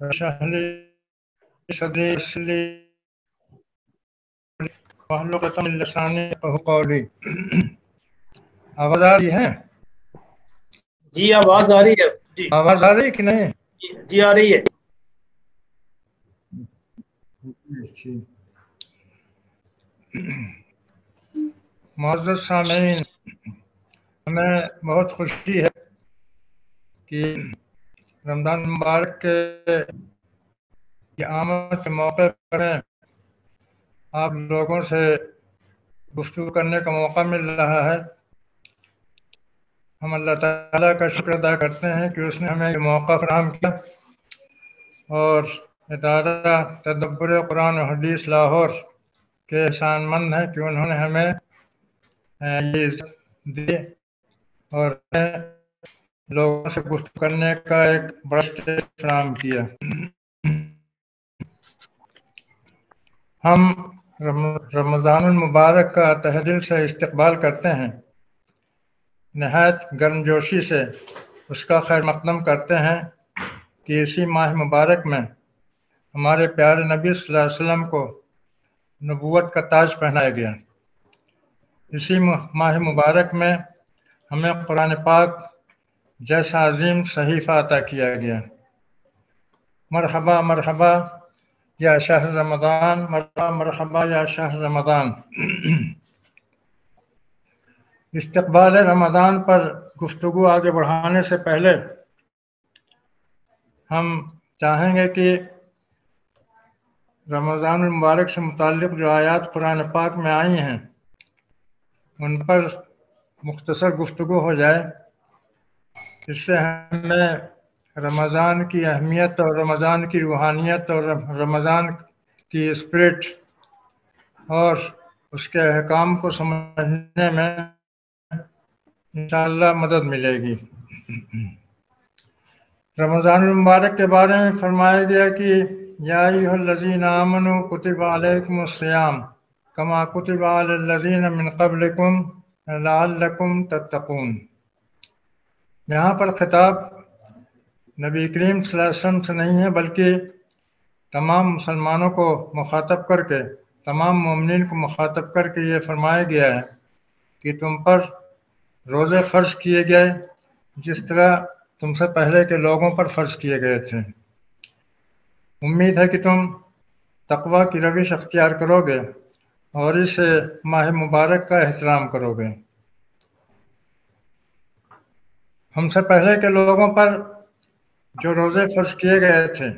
اشرح لي صدري ويسر لي واحلل عقدة من لساني يفقهوا قولي. آواز آ رہی ہے؟ جی آواز آ رہی ہے. جی آواز آ رہی ہے کہ نہیں؟ جی آ رہی ہے. معزز سامعین، ہمیں بہت خوشی ہے کہ رمضان مبارک کے آمد کے موقع پر آپ لوگوں سے گفتگو کرنے کا موقع مل رہا ہے. ہم اللہ تعالیٰ کا شکر ادا کرتے ہیں کہ اس نے ہمیں یہ موقع فراہم کیا، اور ادارہ تدبر قرآن و حدیث لاہور کے احسان مند ہیں کہ انہوں نے ہمیں یہ عزت دی اور لوگوں سے گفتگو کرنے کا ایک بڑا اسٹیج فراہم کیا. ہم رمضان المبارک کا تہہ دل سے استقبال کرتے ہیں، نہایت گرم جوشی سے اس کا خیر مقدم کرتے ہیں کہ اسی ماہ مبارک میں ہمارے پیارے نبی صلی اللہ علیہ وسلم کو نبوت کا تاج پہنایا گیا. اسی ماہ مبارک میں ہمیں قرآن پاک جیسا عظیم صحیفہ عطا کیا گیا. مرحبا مرحبا یا شہر رمضان، مرحبا مرحبا یا شہر رمضان. استقبال رمضان پر گفتگو آگے بڑھانے سے پہلے ہم چاہیں گے کہ رمضان المبارک سے متعلق جو آیات قرآن پاک میں آئی ہیں ان پر مختصر گفتگو ہو جائے. اس سے ہمیں رمضان کی اہمیت اور رمضان کی روحانیت اور رمضان کی اسپرٹ اور اس کے احکام کو سمجھنے میں انشاءاللہ مدد ملے گی. رمضان المبارک کے بارے میں فرمایا گیا کہ یا ایھا الذین آمنوا کتب علیکم الصیام کما کتب علی الذین من قبلکم لعلکم تتقون. یہاں پر خطاب نبی کریم صلی اللہ علیہ وسلم سے نہیں ہے، بلکہ تمام مسلمانوں کو مخاطب کر کے، تمام مومنین کو مخاطب کر کے یہ فرمایا گیا ہے کہ تم پر روزے فرض کیے گئے جس طرح تم سے پہلے کے لوگوں پر فرض کیے گئے تھے. امید ہے کہ تم تقوی کی روش اختیار کرو گے اور اس ماہ مبارک کا احترام کرو گے. ہم سے پہلے کے لوگوں پر جو روزے فرض کیے گئے تھے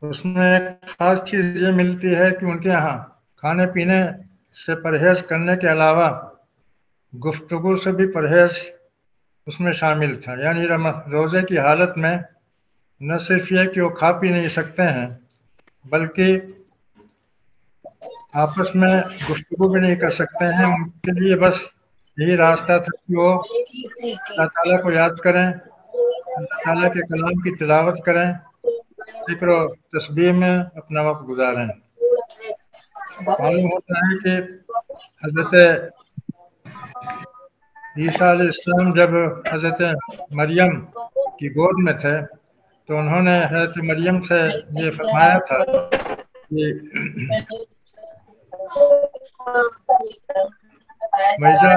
اس میں ایک خاص چیز یہ ملتی ہے کہ ان کے ہاں کھانے پینے سے پرہیز کرنے کے علاوہ گفتگو سے بھی پرہیز اس میں شامل تھا. یعنی روزے کی حالت میں نہ صرف یہ کہ وہ کھا پی نہیں سکتے ہیں بلکہ آپس میں گفتگو بھی نہیں کر سکتے ہیں. ان کے لیے بس یہی راستہ تھا کہ وہ اللہ تعالیٰ کو یاد کریں، اللہ تعالیٰ کے کلام کی تلاوت کریں، ذکر و تسبیح میں اپنا وقت گزاریں. معلوم ہوتا ہے کہ حضرت عیسیٰ علیہ السلام جب حضرت مریم کی گود میں تھے تو انہوں نے حضرت مریم سے یہ فرمایا تھا کہ وَإِذَا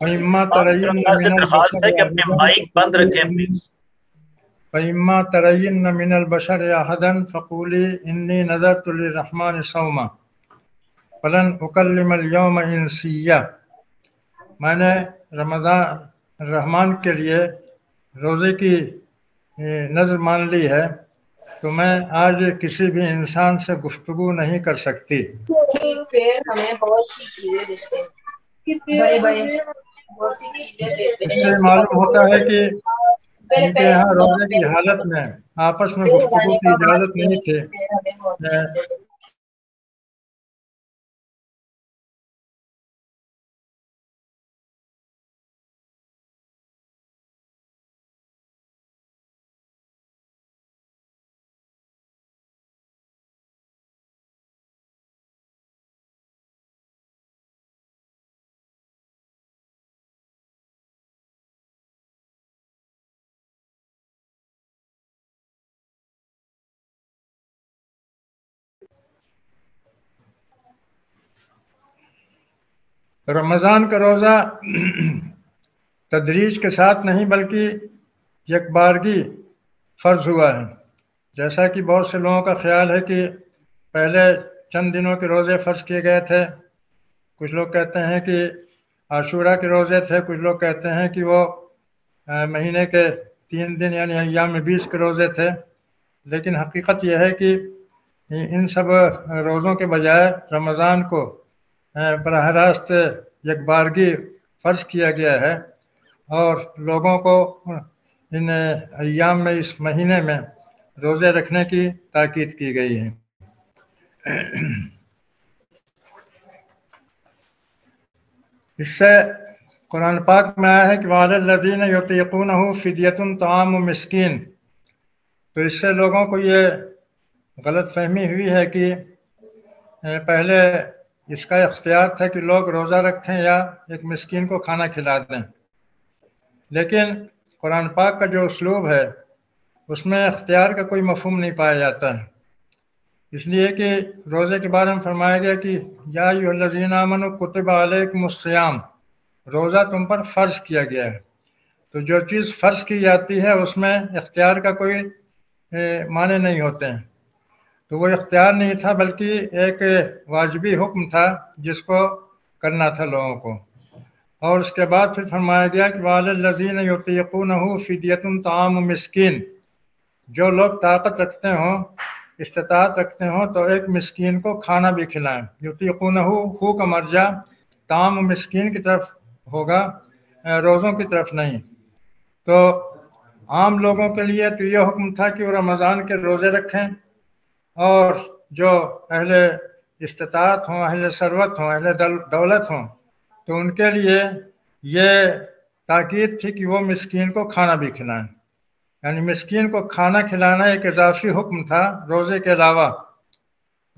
وَإِمَّا تَرَيِنَّ اللہ سے مِنَ درخواست ہے کہ الْبَشَرِ اپنے أَحَدًا مائک بند رکھیں پلیز. فَإِمَّا تَرَيِنَّ مِنَ الْبَشَرِ أَحَدًا فَقُولِي إِنِّي نَذَرْتُ لِلرَّحْمَنِ صَوْمًا فَلَنْ أُكَلِّمَ الْيَوْمَ إِنْسِيًّا. میں نے رمضان الرحمن کے لیے روزے کی نظر مان لی ہے تو میں آج کسی بھی انسان سے گفتگو نہیں کر سکتی. ہمیں بہت سی چیزیں دیتے ہیں، بڑے بڑے بہت سی چیزیں دیتے اس ہیں. سے معلوم ہوتا ہے کہ ان کے یہاں روزے کی حالت میں آپس میں گفتگو کی اجازت نہیں تھی. ہمیں بہت سی چیزیں دیتے ہیں. رمضان کا روزہ تدریج کے ساتھ نہیں بلکہ یک بارگی فرض ہوا ہے، جیسا کہ بہت سے لوگوں کا خیال ہے کہ پہلے چند دنوں کے روزے فرض کیے گئے تھے، کچھ لوگ کہتے ہیں کہ عاشورہ کے روزے تھے، کچھ لوگ کہتے ہیں کہ وہ مہینے کے 3 دن یعنی ایام 20 کے روزے تھے، لیکن حقیقت یہ ہے کہ ان سب روزوں کے بجائے رمضان کو براہ راست یک بارگی فرض کیا گیا ہے، اور لوگوں کو ان ایام میں اس مہینے میں روزے رکھنے کی تاکید کی گئی ہے۔ اس سے قرآن پاک میں آیا ہے کہ وَعَلَى الَّذِينَ يُطِيقُونَهُ فِدْيَةٌ طَعَامُ مِسْكِينٍ، تو اس سے لوگوں کو یہ غلط فہمی ہوئی ہے کہ پہلے اس کا اختیار تھا کہ لوگ روزہ رکھیں یا ایک مسکین کو کھانا کھلا دیں، لیکن قرآن پاک کا جو اسلوب ہے اس میں اختیار کا کوئی مفہوم نہیں پایا جاتا ہے، اس لیے کہ روزے کے بارے میں فرمایا گیا کہ یا ایھا الذین آمنوا کتب علیکم الصیام، روزہ تم پر فرض کیا گیا ہے، تو جو چیز فرض کی جاتی ہے اس میں اختیار کا کوئی معنی نہیں ہوتے ہیں، تو وہ اختیار نہیں تھا بلکہ ایک واجبی حکم تھا جس کو کرنا تھا لوگوں کو۔ اور اس کے بعد پھر فرمایا گیا کہ وَعَلَى الَّذِينَ يُطِيقُونَهُ فِدْيَةٌ طَعَامُ مِسْكِينٍ، جو لوگ طاقت رکھتے ہوں، استطاعت رکھتے ہوں تو ایک مسکین کو کھانا بھی کھلائیں۔ یطیقونہ ہو کا مرجع طعام مسکین کی طرف ہوگا، روزوں کی طرف نہیں۔ تو عام لوگوں کے لیے تو یہ حکم تھا کہ وہ رمضان کے روزے رکھیں، اور جو اہل استطاعت ہوں، اہل ثروت ہوں، اہل دولت ہوں، تو ان کے لیے یہ تاکید تھی کہ وہ مسکین کو کھانا بھی کھلائیں، یعنی مسکین کو کھانا کھلانا ایک اضافی حکم تھا روزے کے علاوہ۔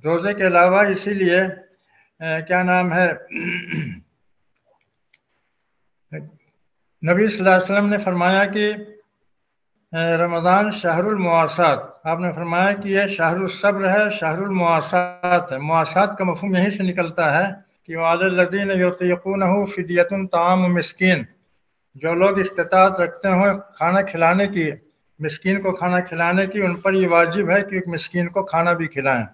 روزے کے علاوہ اسی لیے کیا نام ہے، نبی صلی اللہ علیہ وسلم نے فرمایا کہ رمضان شہر المواسات، آپ نے فرمایا کہ یہ شہر الصبر ہے، شہر المواسات ہے۔ مواسات کا مفہوم یہیں سے نکلتا ہے کہ وَعَلَى الَّذِينَ يُطِيقُونَهُ فِدْيَةٌ طَعَامُ مِسْكِينٍ، جو لوگ استطاعت رکھتے ہوں کھانا کھلانے کی، مسکین کو کھانا کھلانے کی، ان پر یہ واجب ہے کہ ایک مسکین کو کھانا بھی کھلائیں۔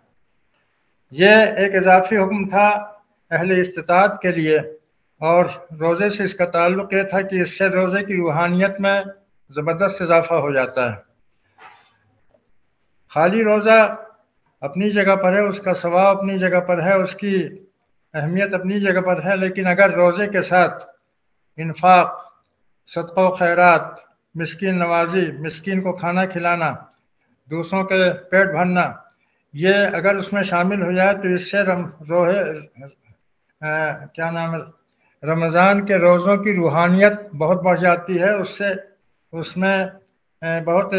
یہ ایک اضافی حکم تھا اہل استطاعت کے لیے، اور روزے سے اس کا تعلق یہ تھا کہ اس سے روزے کی روحانیت میں زبردست اضافہ ہو جاتا ہے۔ خالی روزہ اپنی جگہ پر ہے، اس کا ثواب اپنی جگہ پر ہے، اس کی اہمیت اپنی جگہ پر ہے، لیکن اگر روزے کے ساتھ انفاق، صدقہ و خیرات، مسکین نوازی، مسکین کو کھانا کھلانا، دوسروں کے پیٹ بھرنا، یہ اگر اس میں شامل ہو جائے تو اس سے رمضان کے روزوں کی روحانیت بہت بڑھ جاتی ہے، اس میں بہت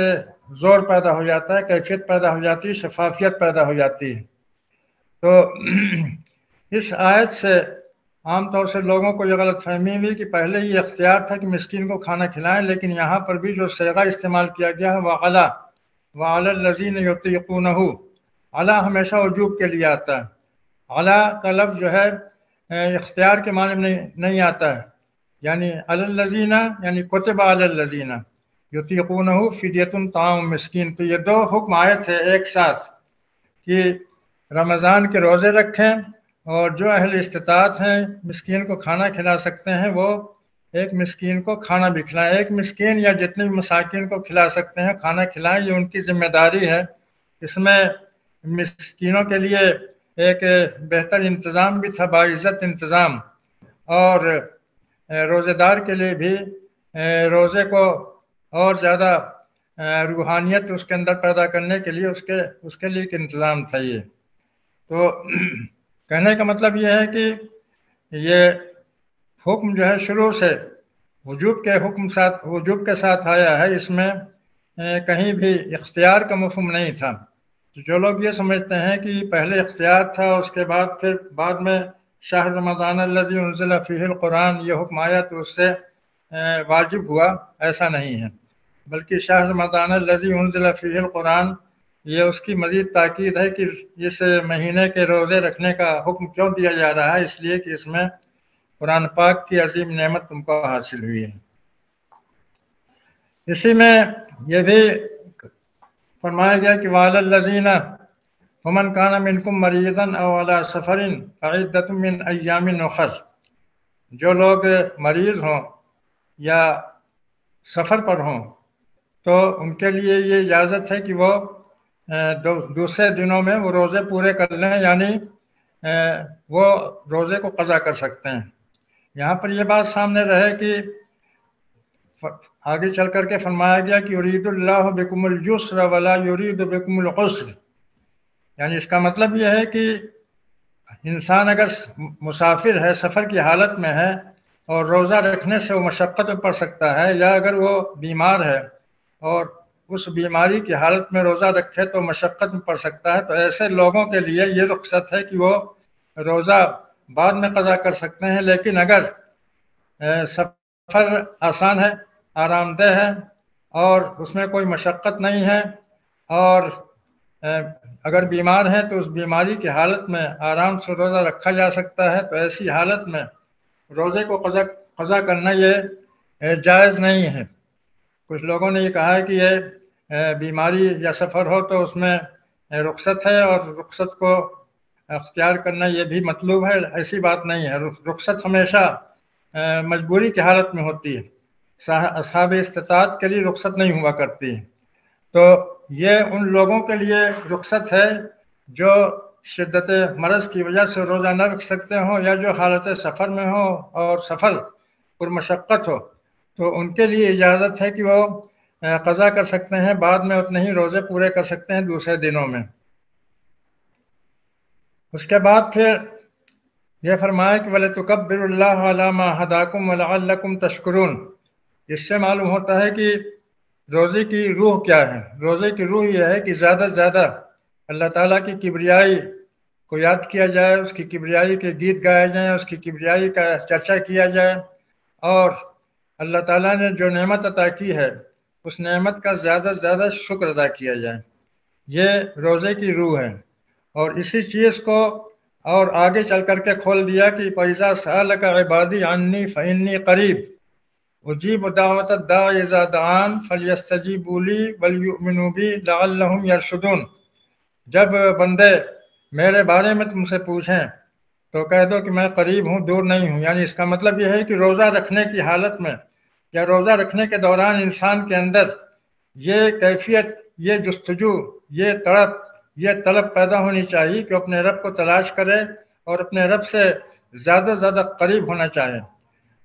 زور پیدا ہو جاتا ہے، کیفیت پیدا ہو جاتی ہے، شفافیت پیدا ہو جاتی ہے۔ تو اس آیت سے عام طور سے لوگوں کو یہ غلط فہمی ہوئی کہ پہلے یہ اختیار تھا کہ مسکین کو کھانا کھلائیں، لیکن یہاں پر بھی جو صیغہ استعمال کیا گیا ہے وَعَلَى الَّذِينَ يُطِيقُونَهُ، علی ہمیشہ وجوب کے لیے آتا ہے۔ علی کا لفظ جو ہے اختیار کے معنی میں نہیں آتا ہے، یعنی علی الذین یعنی کتب علی الذین یطیقونہ فدیۃ طعام مسکین، تو یہ دو حکم آئے تھے ایک ساتھ کہ رمضان کے روزے رکھیں، اور جو اہل استطاعت ہیں مسکین کو کھانا کھلا سکتے ہیں وہ ایک مسکین کو کھانا بھی کھلائیں، ایک مسکین یا جتنے بھی مساکین کو کھلا سکتے ہیں کھانا کھلائیں، یہ ان کی ذمہ داری ہے۔ اس میں مسکینوں کے لیے ایک بہتر انتظام بھی تھا، باعزت انتظام، اور روزے دار کے لیے بھی روزے کو اور زیادہ روحانیت اس کے اندر پیدا کرنے کے لیے اس کے لیے ایک انتظام تھا۔ یہ تو کہنے کا مطلب یہ ہے کہ یہ حکم جو ہے شروع سے وجوب کے ساتھ آیا ہے، اس میں کہیں بھی اختیار کا مفہوم نہیں تھا۔ جو لوگ یہ سمجھتے ہیں کہ پہلے اختیار تھا، اس کے بعد پھر بعد میں شہر رمضان الذی انزل فیہ القرآن یہ حکم آیا تو اس سے واجب ہوا، ایسا نہیں ہے، بلکہ شہر رمضان الذی انزل فیہ القرآن یہ اس کی مزید تاکید ہے کہ اس مہینے کے روزے رکھنے کا حکم کیوں دیا جا رہا ہے، اس لیے کہ اس میں قرآن پاک کی عظیم نعمت تم کو حاصل ہوئی ہے۔ اسی میں یہ بھی فرمایا گیا کہ وَعَلَى الَّذِينَ وَمَنْ كَانَ مِنْكُمْ مَرِيضًا أَوْ عَلَى سَفَرٍ فَعِدَّةٌ مِّنْ أَيَّامٍ أُخَرَ، جو لوگ مریض ہوں یا سفر پر ہوں تو ان کے لیے یہ اجازت ہے کہ وہ دوسرے دنوں میں وہ روزے پورے کر لیں، یعنی وہ روزے کو قضا کر سکتے ہیں۔ یہاں پر یہ بات سامنے رہے کہ آگے چل کر کے فرمایا گیا کہ یرید اللہ بکم اليسر ولا یرید بکم العسر، یعنی اس کا مطلب یہ ہے کہ انسان اگر مسافر ہے، سفر کی حالت میں ہے اور روزہ رکھنے سے وہ مشقت میں پڑ سکتا ہے، یا اگر وہ بیمار ہے اور اس بیماری کی حالت میں روزہ رکھے تو مشقت میں پڑ سکتا ہے، تو ایسے لوگوں کے لیے یہ رخصت ہے کہ وہ روزہ بعد میں قضا کر سکتے ہیں۔ لیکن اگر سفر آسان ہے، آرام دہ ہے اور اس میں کوئی مشقت نہیں ہے اور اگر بیمار ہے تو اس بیماری کی حالت میں آرام سے روزہ رکھا جا سکتا ہے، تو ایسی حالت میں روزے کو قضا کرنا یہ جائز نہیں ہے۔ کچھ لوگوں نے یہ کہا ہے کہ یہ بیماری یا سفر ہو تو اس میں رخصت ہے اور رخصت کو اختیار کرنا یہ بھی مطلوب ہے، ایسی بات نہیں ہے۔ رخصت ہمیشہ مجبوری کی حالت میں ہوتی ہے، اصحاب استطاعت کے لیے رخصت نہیں ہوا کرتی ہے۔ تو یہ ان لوگوں کے لیے رخصت ہے جو شدت مرض کی وجہ سے روزہ نہ رکھ سکتے ہوں یا جو حالت سفر میں ہو اور سفر پر مشقت ہو، تو ان کے لیے اجازت ہے کہ وہ قضا کر سکتے ہیں، بعد میں اتنے ہی روزے پورے کر سکتے ہیں دوسرے دنوں میں۔ اس کے بعد پھر یہ فرمایا کہ وَلَتُكَبِّرُوا اللَّهَ عَلَى مَا هَدَاكُمْ وَلَعَلَّكُمْ تَشْكُرُونَ۔ اس سے معلوم ہوتا ہے کہ روزے کی روح کیا ہے۔ روزے کی روح یہ ہے کہ زیادہ سے زیادہ اللہ تعالیٰ کی کبریائی کو یاد کیا جائے، اس کی کبریائی کے گیت گائے جائیں، اس کی کبریائی کا چرچا کیا جائے، اور اللہ تعالیٰ نے جو نعمت عطا کی ہے اس نعمت کا زیادہ سے زیادہ شکر ادا کیا جائے۔ یہ روزے کی روح ہے۔ اور اسی چیز کو اور آگے چل کر کے کھول دیا کہ فَإِذَا سَأَلَكَ عِبَادِي عَنِّي فَإِنِّي قَرِيبٌ أُجِيبُ دَعْوَةَ الدَّاعِ إِذَا دَعَانِ فَلْيَسْتَجِيبُوا لِي وَلْيُؤْمِنُوا بِي لَعَلَّهُمْ يَرْشُدُونَ۔ جب بندے میرے بارے میں تم سے پوچھیں تو کہہ دو کہ میں قریب ہوں، دور نہیں ہوں۔ یعنی اس کا مطلب یہ ہے کہ روزہ رکھنے کی حالت میں یا روزہ رکھنے کے دوران انسان کے اندر یہ کیفیت، یہ جستجو، یہ تڑپ، یہ طلب پیدا ہونی چاہیے کہ اپنے رب کو تلاش کرے اور اپنے رب سے زیادہ سے زیادہ قریب ہونا چاہے۔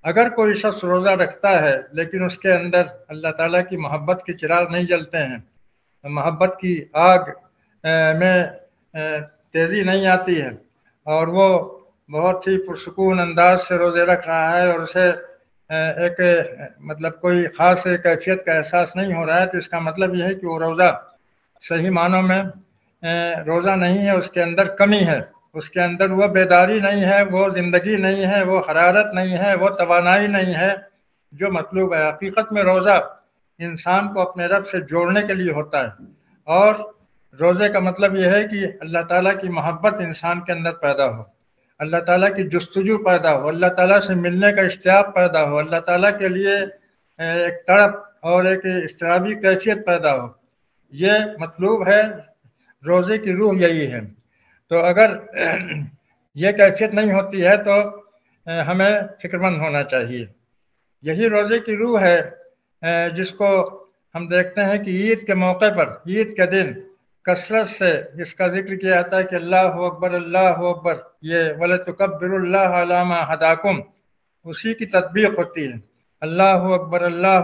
اگر کوئی شخص روزہ رکھتا ہے لیکن اس کے اندر اللہ تعالیٰ کی محبت کے چراغ نہیں جلتے ہیں، محبت کی آگ میں تیزی نہیں آتی ہے، اور وہ بہت ہی پرسکون انداز سے روزے رکھ رہا ہے اور اسے ایک مطلب کوئی خاص کیفیت کا احساس نہیں ہو رہا ہے، تو اس کا مطلب یہ ہے کہ وہ روزہ صحیح معنوں میں روزہ نہیں ہے، اس کے اندر کمی ہے، اس کے اندر وہ بیداری نہیں ہے، وہ زندگی نہیں ہے، وہ حرارت نہیں ہے، وہ توانائی نہیں ہے جو مطلوب ہے۔ حقیقت میں روزہ انسان کو اپنے رب سے جوڑنے کے لیے ہوتا ہے، اور روزے کا مطلب یہ ہے کہ اللہ تعالیٰ کی محبت انسان کے اندر پیدا ہو، اللہ تعالیٰ کی جستجو پیدا ہو، اللہ تعالیٰ سے ملنے کا اشتیاق پیدا ہو، اللہ تعالیٰ کے لیے ایک تڑپ اور ایک اضطرابی کیفیت پیدا ہو۔ یہ مطلوب ہے، روزے کی روح یہی ہے۔ تو اگر یہ کیفیت نہیں ہوتی ہے تو ہمیں فکر مند ہونا چاہیے۔ یہی روزے کی روح ہے جس کو ہم دیکھتے ہیں کہ عید کے موقع پر، عید کے دن کثرت سے اس کا ذکر کیا جاتا ہے کہ اللہ اکبر اللہ اکبر، یہ وَلَتُكَبِّرُوا اللَّهَ عَلَى مَا هَدَاكُمْ، اسی کی تطبیق ہوتی ہے۔ اللہ اکبر لا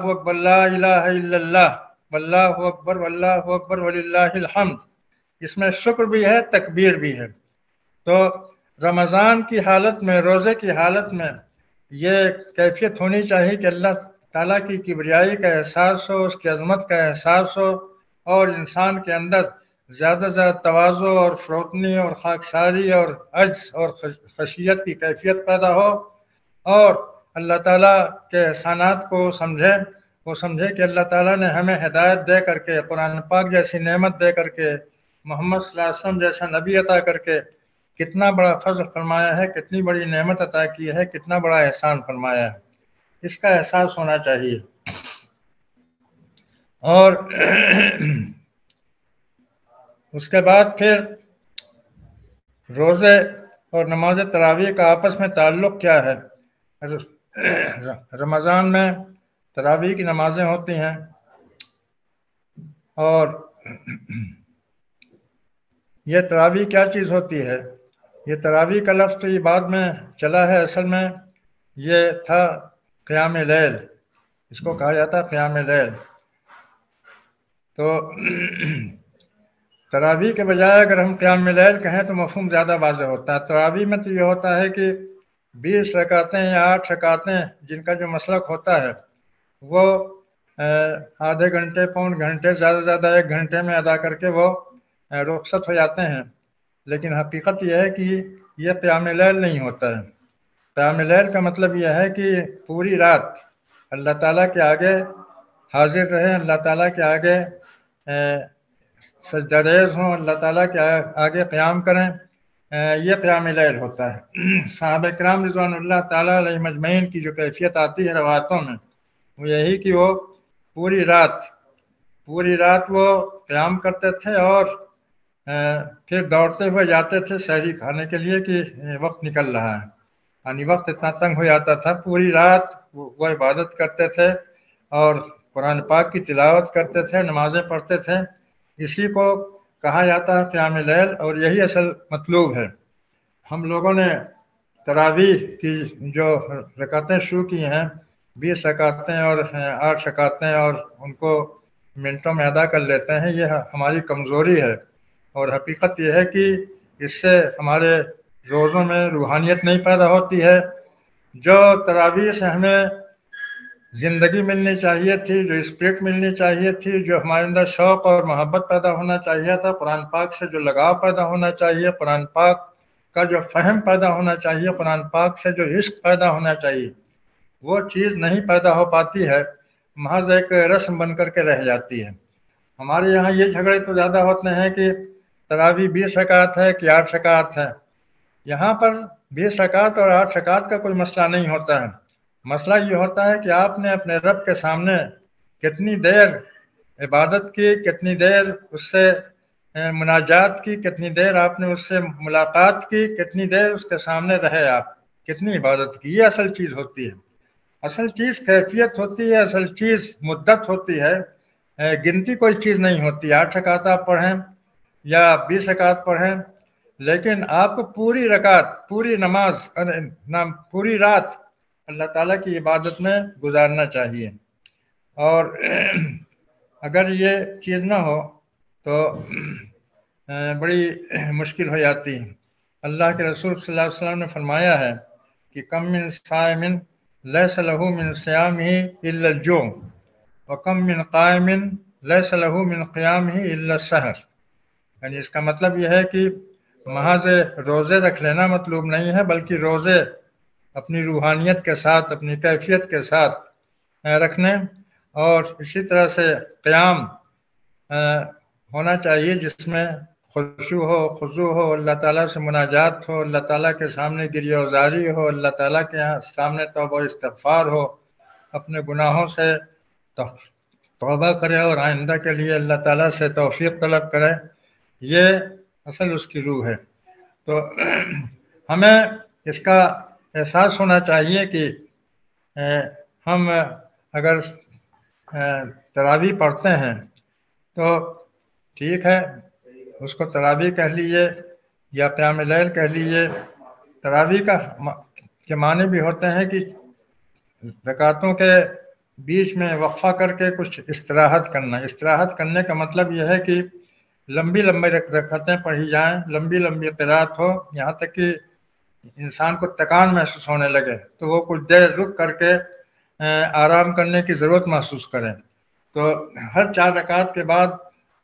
الہ الا اللہ واللہ اکبر واللہ اکبر وللہ الحمد، اس میں شکر بھی ہے، تکبیر بھی ہے۔ تو رمضان کی حالت میں، روزے کی حالت میں یہ کیفیت ہونی چاہیے کہ اللہ تعالیٰ کی کبریائی کا احساس ہو، اس کی عظمت کا احساس ہو، اور انسان کے اندر زیادہ سے زیادہ تواضع اور فروتنی اور خاکساری اور عجز اور خشیت کی کیفیت پیدا ہو، اور اللہ تعالیٰ کے احسانات کو سمجھے، وہ سمجھے کہ اللہ تعالیٰ نے ہمیں ہدایت دے کر کے، قرآن پاک جیسی نعمت دے کر کے، محمد صلی اللہ علیہ وسلم جیسا نبی عطا کر کے کتنا بڑا فضل فرمایا ہے، کتنی بڑی نعمت عطا کی ہے، کتنا بڑا احسان فرمایا ہے، اس کا احساس ہونا چاہیے۔ اور اس کے بعد پھر روزے اور نماز تراویح کا آپس میں تعلق کیا ہے؟ رمضان میں تراویح کی نمازیں ہوتی ہیں، اور یہ تراویح کیا چیز ہوتی ہے؟ یہ تراویح کا لفظ تو یہ بعد میں چلا ہے، اصل میں یہ تھا قیام لیل، اس کو کہا جاتا ہے قیام لیل۔ تو تراویح کے بجائے اگر ہم قیام لیل کہیں تو مفہوم زیادہ واضح ہوتا ہے۔ تراویح میں تو یہ ہوتا ہے کہ 20 رکعتیں یا 8 رکعتیں جن کا جو مسلک ہوتا ہے وہ آدھے گھنٹے، پون گھنٹے، زیادہ سے زیادہ 1 گھنٹے میں ادا کر کے وہ رخصت ہو جاتے ہیں، لیکن حقیقت یہ ہے کہ یہ قیام لیل نہیں ہوتا ہے۔ قیام لیل کا مطلب یہ ہے کہ پوری رات اللہ تعالیٰ کے آگے حاضر رہیں، اللہ تعالیٰ کے آگے سجدہ ریز ہوں، اللہ تعالیٰ کے آگے قیام کریں، یہ قیام لیل ہوتا ہے۔ صحابہ کرام رضوان اللہ تعالیٰ علیہ مجمعین کی جو کیفیت آتی ہے روایتوں میں وہ یہی کہ وہ پوری رات وہ قیام کرتے تھے، اور پھر دوڑتے ہوئے جاتے تھے سحری کھانے کے لیے کہ وقت نکل رہا ہے، یعنی وقت اتنا تنگ ہو جاتا تھا۔ پوری رات وہ عبادت کرتے تھے اور قرآن پاک کی تلاوت کرتے تھے، نمازیں پڑھتے تھے، اسی کو کہا جاتا ہے قیام لیل، اور یہی اصل مطلوب ہے۔ ہم لوگوں نے تراویح کی جو رکعتیں شروع کی ہیں، 20 رکعتیں اور 8 رکعتیں، اور ان کو منٹوں میں ادا کر لیتے ہیں، یہ ہماری کمزوری ہے، اور حقیقت یہ ہے کہ اس سے ہمارے روزوں میں روحانیت نہیں پیدا ہوتی ہے۔ جو تراویح سے ہمیں زندگی ملنی چاہیے تھی، جو اسپرٹ ملنی چاہیے تھی، جو ہمارے اندر شوق اور محبت پیدا ہونا چاہیے تھا، قرآن پاک سے جو لگاؤ پیدا ہونا چاہیے، قرآن پاک کا جو فہم پیدا ہونا چاہیے، قرآن پاک سے جو عشق پیدا ہونا چاہیے، وہ چیز نہیں پیدا ہو پاتی ہے، محض ایک رسم بن کر کے رہ جاتی ہے۔ ہمارے یہاں یہ جھگڑے تو زیادہ ہوتے ہیں کہ تراویح 20 رکعت ہے کہ 8 رکعت ہے۔ یہاں پر 20 رکعت اور 8 رکعت کا کوئی مسئلہ نہیں ہوتا ہے، مسئلہ یہ ہوتا ہے کہ آپ نے اپنے رب کے سامنے کتنی دیر عبادت کی، کتنی دیر اس سے مناجات کی، کتنی دیر آپ نے اس سے ملاقات کی، کتنی دیر اس کے سامنے رہے، آپ کتنی عبادت کی، یہ اصل چیز ہوتی ہے۔ اصل چیز کیفیت ہوتی ہے، اصل چیز مدت ہوتی ہے، گنتی کوئی چیز نہیں ہوتی۔ 8 رکعت آپ پڑھیں یا 20 رکعت پڑھیں، لیکن آپ کو پوری رکعت، پوری نماز، پوری رات اللہ تعالیٰ کی عبادت میں گزارنا چاہیے۔ اور اگر یہ چیز نہ ہو تو بڑی مشکل ہو جاتی ہے۔ اللہ کے رسول صلی اللہ علیہ وسلم نے فرمایا ہے کہ کم من صائم لیس لہ من صیامہ الا الجوع وکم من قائم لیس لہ من قیامہ الا السحر، یعنی اس کا مطلب یہ ہے کہ محض روزے رکھ لینا مطلوب نہیں ہے، بلکہ روزے اپنی روحانیت کے ساتھ، اپنی کیفیت کے ساتھ رکھنے، اور اسی طرح سے قیام ہونا چاہیے جس میں خشوع ہو، خضوع ہو، اللہ تعالیٰ سے مناجات ہو، اللہ تعالیٰ کے سامنے گریہ وزاری ہو، اللہ تعالیٰ کے سامنے توبہ و استغفار ہو، اپنے گناہوں سے توبہ کرے اور آئندہ کے لیے اللہ تعالیٰ سے توفیق طلب کرے، یہ اصل اس کی روح ہے۔ تو ہمیں اس کا احساس ہونا چاہیے کہ ہم اگر تراویح پڑھتے ہیں تو ٹھیک ہے، اس کو تراویح کہہ لیجیے یا قیام لیل کہہ لیجیے۔ تراویح کے معنی بھی ہوتے ہیں کہ رکعتوں کے بیچ میں وقفہ کر کے کچھ استراحت کرنا۔ استراحت کرنے کا مطلب یہ ہے کہ لمبی رکعتیں پڑھی جائیں، لمبی لمبی قرات ہو، یہاں تک کہ انسان کو تکان محسوس ہونے لگے تو وہ کچھ دیر رک کر کے آرام کرنے کی ضرورت محسوس کریں۔ تو ہر 4 رکعت کے بعد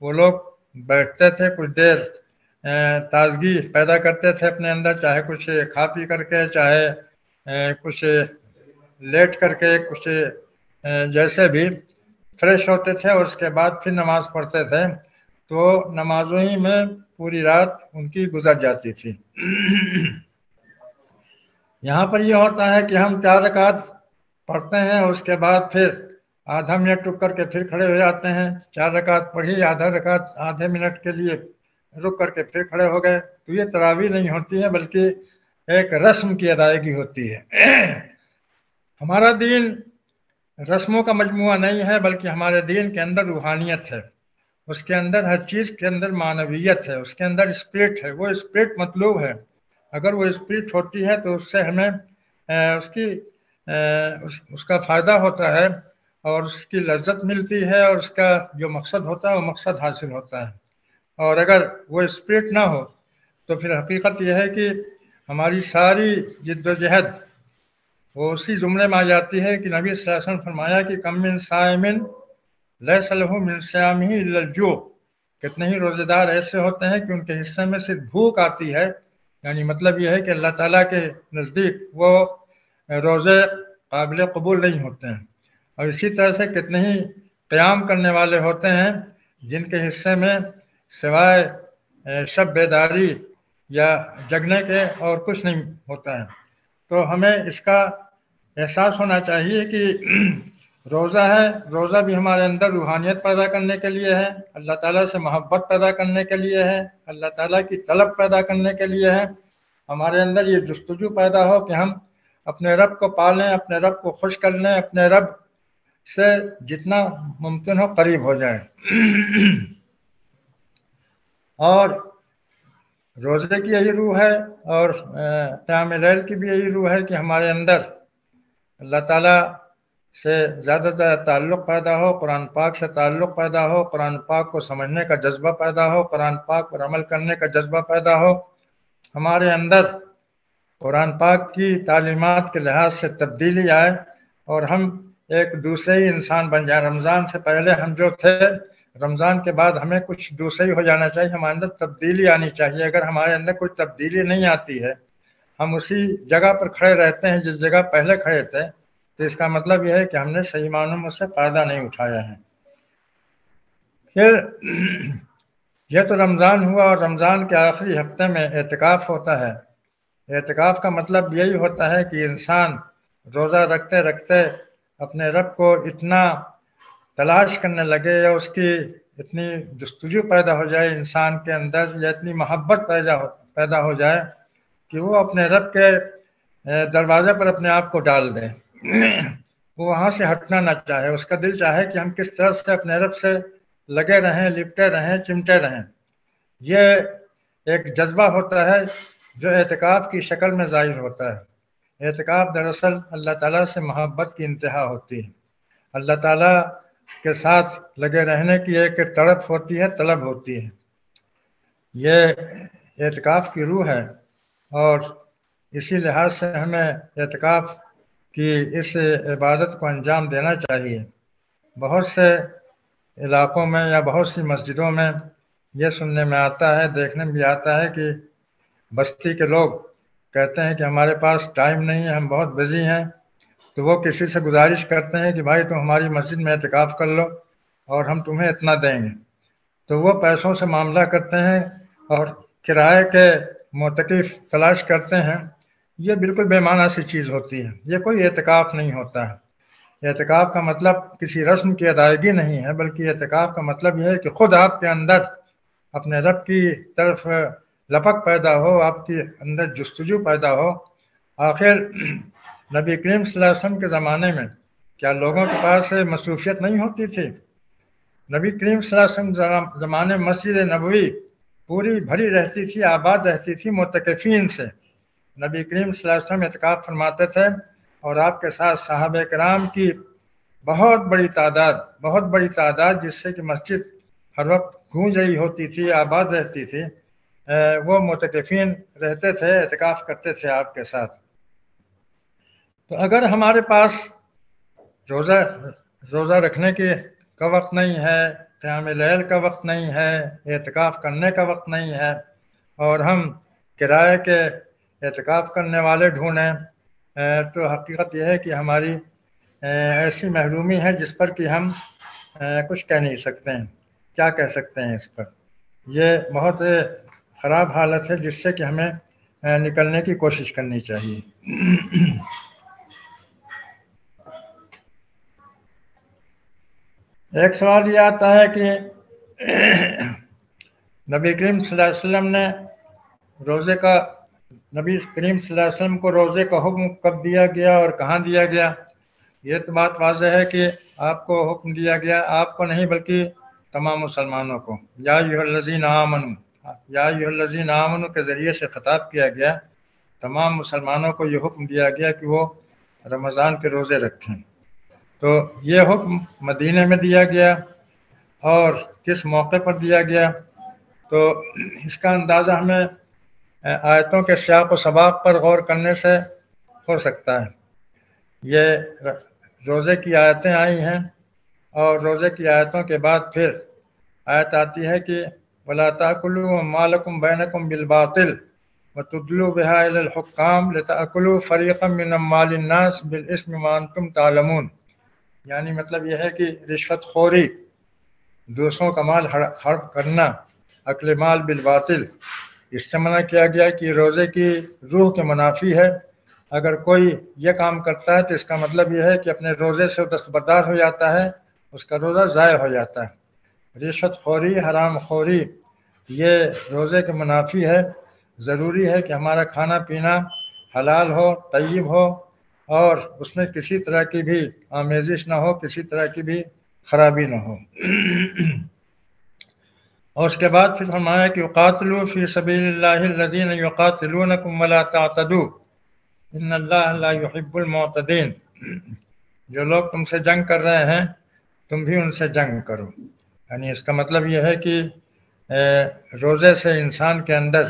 وہ لوگ بیٹھتے تھے، کچھ دیر تازگی پیدا کرتے تھے اپنے اندر، چاہے کچھ کھا پی کر کے، چاہے کچھ لیٹ کر کے، کچھ جیسے بھی فریش ہوتے تھے، اور اس کے بعد پھر نماز پڑھتے تھے۔ تو نمازوں ہی میں پوری رات ان کی گزر جاتی تھی۔ یہاں پر یہ ہوتا ہے کہ ہم 4 رکعت پڑھتے ہیں اور اس کے بعد پھر آدھا منٹ رک کر کے پھر کھڑے ہو جاتے ہیں، 4 رکعت پڑھی، آدھا رکعت آدھے منٹ کے لیے رک کر کے پھر کھڑے ہو گئے۔ تو یہ تراویح نہیں ہوتی ہے بلکہ ایک رسم کی ادائیگی ہوتی ہے۔ ہمارا دین رسموں کا مجموعہ نہیں ہے بلکہ ہمارے دین کے اندر روحانیت ہے، اس کے اندر ہر چیز کے اندر معنویت ہے، اس کے اندر اسپرٹ ہے، وہ اسپرٹ مطلوب ہے۔ اگر وہ اسپرٹ ہوتی ہے تو اس سے ہمیں اس کا فائدہ ہوتا ہے اور اس کی لذت ملتی ہے اور اس کا جو مقصد ہوتا ہے وہ مقصد حاصل ہوتا ہے۔ اور اگر وہ اسپرٹ نہ ہو تو پھر حقیقت یہ ہے کہ ہماری ساری جد و جہد وہ اسی زمرے میں آ جاتی ہے کہ نبی صلی اللہ علیہ وسلم فرمایا کہ کم من صائمن لیس لہ من صیامہ الا الجوع، کتنے ہی روزے دار ایسے ہوتے ہیں کہ ان کے حصے میں صرف بھوک آتی ہے، یعنی مطلب یہ ہے کہ اللہ تعالیٰ کے نزدیک وہ روزے قابل قبول نہیں ہوتے ہیں۔ اور اسی طرح سے کتنے ہی قیام کرنے والے ہوتے ہیں جن کے حصے میں سوائے شب بیداری یا جگنے کے اور کچھ نہیں ہوتا ہے۔ تو ہمیں اس کا احساس ہونا چاہیے کہ روزہ ہے، روزہ بھی ہمارے اندر روحانیت پیدا کرنے کے لیے ہے، اللہ تعالیٰ سے محبت پیدا کرنے کے لیے ہے، اللہ تعالیٰ کی طلب پیدا کرنے کے لیے ہے، ہمارے اندر یہ جستجو پیدا ہو کہ ہم اپنے رب کو پالیں، اپنے رب کو خوش کر لیں، اپنے رب سے جتنا ممکن ہو قریب ہو جائیں۔ اور روزے کی یہی روح ہے اور قیام لیل کی بھی یہی روح ہے کہ ہمارے اندر اللہ تعالیٰ سے زیادہ سے زیادہ تعلق پیدا ہو، قرآن پاک سے تعلق پیدا ہو، قرآن پاک کو سمجھنے کا جذبہ پیدا ہو، قرآن پاک پر عمل کرنے کا جذبہ پیدا ہو، ہمارے اندر قرآن پاک کی تعلیمات کے لحاظ سے تبدیلی آئے اور ہم ایک دوسرے ہی انسان بن جائیں۔ رمضان سے پہلے ہم جو تھے، رمضان کے بعد ہمیں کچھ دوسرے ہی ہو جانا چاہیے، ہمارے اندر تبدیلی آنی چاہیے۔ اگر ہمارے اندر کوئی تبدیلی نہیں آتی ہے، ہم اسی جگہ پر کھڑے رہتے ہیں جس جگہ پہلے کھڑے تھے، تو اس کا مطلب یہ ہے کہ ہم نے صحیح معنوں میں سے فائدہ نہیں اٹھایا ہے۔ پھر یہ تو رمضان ہوا، اور رمضان کے آخری ہفتے میں اعتکاف ہوتا ہے۔ اعتکاف کا مطلب یہی ہوتا ہے کہ انسان روزہ رکھتے رکھتے اپنے رب کو اتنا تلاش کرنے لگے یا اس کی اتنی جستجو پیدا ہو جائے انسان کے اندر، یا اتنی محبت پیدا ہو جائے کہ وہ اپنے رب کے دروازے پر اپنے آپ کو ڈال دے، وہ وہاں سے ہٹنا نہ چاہے، اس کا دل چاہے کہ ہم کس طرح سے اپنے رب سے لگے رہیں، لپٹے رہیں، چمٹے رہیں۔ یہ ایک جذبہ ہوتا ہے جو اعتکاف کی شکل میں ظاہر ہوتا ہے۔ اعتکاف دراصل اللہ تعالیٰ سے محبت کی انتہا ہوتی ہے، اللہ تعالیٰ کے ساتھ لگے رہنے کی ایک تڑپ ہوتی ہے، طلب ہوتی ہے۔ یہ اعتکاف کی روح ہے، اور اسی لحاظ سے ہمیں اعتکاف کی اس عبادت کو انجام دینا چاہیے۔ بہت سے علاقوں میں یا بہت سی مسجدوں میں یہ سننے میں آتا ہے، دیکھنے میں بھی آتا ہے کہ بستی کے لوگ کہتے ہیں کہ ہمارے پاس ٹائم نہیں ہے، ہم بہت بزی ہیں، تو وہ کسی سے گزارش کرتے ہیں کہ بھائی تم ہماری مسجد میں اعتکاف کر لو اور ہم تمہیں اتنا دیں گے۔ تو وہ پیسوں سے معاملہ کرتے ہیں اور کرائے کے معتکف تلاش کرتے ہیں۔ یہ بالکل بے معنی سی چیز ہوتی ہے، یہ کوئی اعتکاف نہیں ہوتا ہے۔ اعتکاف کا مطلب کسی رسم کی ادائیگی نہیں ہے، بلکہ اعتکاف کا مطلب یہ ہے کہ خود آپ کے اندر اپنے رب کی طرف لپک پیدا ہو، آپ کے اندر جستجو پیدا ہو۔ آخر نبی کریم صلی اللہ علیہ وسلم کے زمانے میں کیا لوگوں کے پاس مصروفیت نہیں ہوتی تھی؟ نبی کریم صلی اللہ علیہ وسلم زمانے مسجد نبوی پوری بھری رہتی تھی، آباد رہتی تھی معتکفین سے۔ نبی کریم صلی اللہ علیہ وسلم اعتکاف فرماتے تھے اور آپ کے ساتھ صحابہ کرام کی بہت بڑی تعداد جس سے کہ مسجد ہر وقت گونج رہی ہوتی تھی، آباد رہتی تھی، وہ معتکفین رہتے تھے، اعتکاف کرتے تھے آپ کے ساتھ۔ تو اگر ہمارے پاس روزہ رکھنے کا وقت نہیں ہے، قیام لیل کا وقت نہیں ہے، اعتکاف کرنے کا وقت نہیں ہے، اور ہم کرائے کے اعتکاف کرنے والے ڈھونڈیں، تو حقیقت یہ ہے کہ ہماری ایسی محرومی ہے جس پر کہ ہم کچھ کہہ نہیں سکتے ہیں۔ کیا کہہ سکتے ہیں اس پر؟ یہ بہت خراب حالت ہے جس سے کہ ہمیں نکلنے کی کوشش کرنی چاہیے۔ ایک سوال یہ آتا ہے کہ نبی کریم صلی اللہ علیہ وسلم نے نبی کریم صلی اللہ علیہ وسلم کو روزے کا حکم کب دیا گیا اور کہاں دیا گیا؟ یہ تو بات واضح ہے کہ آپ کو حکم دیا گیا، آپ کو نہیں بلکہ تمام مسلمانوں کو۔ یا ایھا الذین آمنوا کے ذریعے سے خطاب کیا گیا، تمام مسلمانوں کو یہ حکم دیا گیا کہ وہ رمضان کے روزے رکھیں۔ تو یہ حکم مدینہ میں دیا گیا اور کس موقع پر دیا گیا؟ تو اس کا اندازہ ہمیں آیتوں کے سیاق و سباق پر غور کرنے سے ہو سکتا ہے۔ یہ روزے کی آیتیں آئی ہیں اور روزے کی آیتوں کے بعد پھر آیت آتی ہے کہ وَلَا تَأْكُلُوا أَمْوَالَكُمْ بَيْنَكُمْ بِالْبَاطِلِ وَتُدْلُوا بِهَا إِلَى الْحُكَّامِ لِتَأْكُلُوا فَرِيقًا مِّنْ أَمْوَالِ النَّاسِ بِالْإِثْمِ وَأَنْتُمْ تَعْلَمُونَ، یعنی مطلب یہ ہے کہ رشوت خوری، دوسروں کا مال ہڑپ کرنا، اکل مال بالباطل، اس سے منع کیا گیا کہ روزے کی روح کے منافی ہے۔ اگر کوئی یہ کام کرتا ہے تو اس کا مطلب یہ ہے کہ اپنے روزے سے دستبردار ہو جاتا ہے، اس کا روزہ ضائع ہو جاتا ہے۔ رشوت خوری، حرام خوری یہ روزے کے منافی ہے۔ ضروری ہے کہ ہمارا کھانا پینا حلال ہو، طیب ہو اور اس میں کسی طرح کی بھی آمیزش نہ ہو، کسی طرح کی بھی خرابی نہ ہو۔ اور اس کے بعد پھر فرمایا کہ وقاتلوا فی سبیل اللہ الذین یقاتلونکم ولا تعتدوا ان اللہ لا یحب المعتدین، جو لوگ تم سے جنگ کر رہے ہیں تم بھی ان سے جنگ کرو۔ یعنی اس کا مطلب یہ ہے کہ روزے سے انسان کے اندر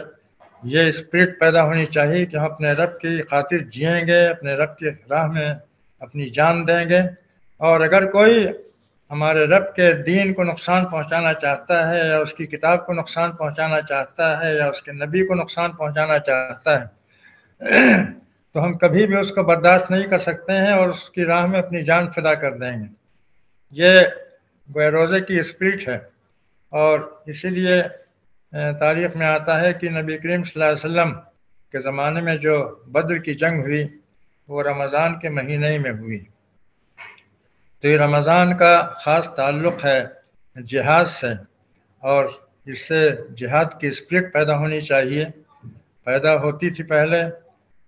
یہ اسپرٹ پیدا ہونی چاہیے کہ ہم اپنے رب کی خاطر جئیں گے، اپنے رب کی راہ میں اپنی جان دیں گے، اور اگر کوئی ہمارے رب کے دین کو نقصان پہنچانا چاہتا ہے یا اس کی کتاب کو نقصان پہنچانا چاہتا ہے یا اس کے نبی کو نقصان پہنچانا چاہتا ہے تو ہم کبھی بھی اس کو برداشت نہیں کر سکتے ہیں اور اس کی راہ میں اپنی جان فدا کر دیں گے۔ یہ روزے کی اسپرٹ ہے، اور اسی لیے تاریخ میں آتا ہے کہ نبی کریم صلی اللہ علیہ وسلم کے زمانے میں جو بدر کی جنگ ہوئی وہ رمضان کے مہینے میں ہوئی۔ تو یہ رمضان کا خاص تعلق ہے جہاد سے، اور اس سے جہاد کی اسپرٹ پیدا ہونی چاہیے، پیدا ہوتی تھی پہلے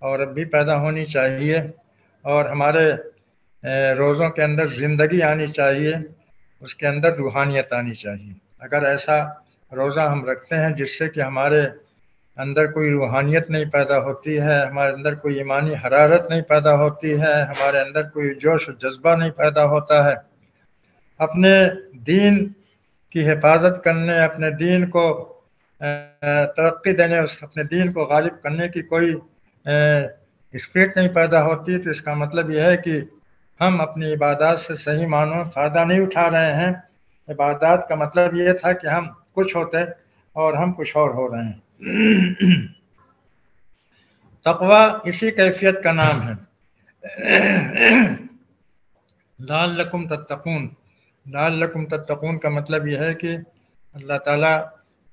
اور اب بھی پیدا ہونی چاہیے، اور ہمارے روزوں کے اندر زندگی آنی چاہیے، اس کے اندر روحانیت آنی چاہیے۔ اگر ایسا روزہ ہم رکھتے ہیں جس سے کہ ہمارے اندر کوئی روحانیت نہیں پیدا ہوتی ہے، ہمارے اندر کوئی ایمانی حرارت نہیں پیدا ہوتی ہے، ہمارے اندر کوئی جوش و جذبہ نہیں پیدا ہوتا ہے، اپنے دین کی حفاظت کرنے، اپنے دین کو ترقی دینے، اپنے دین کو غالب کرنے کی کوئی اسپرٹ نہیں پیدا ہوتی، تو اس کا مطلب یہ ہے کہ ہم اپنی عبادات سے صحیح معنوں فائدہ نہیں اٹھا رہے ہیں۔ عبادات کا مطلب یہ تھا کہ ہم کچھ ہوتے اور ہم کچھ اور ہو رہے ہیں۔ تقویٰ اسی کیفیت کا نام ہے۔ لعلکم تتقون، لعلکم تتقون کا مطلب یہ ہے کہ اللہ تعالیٰ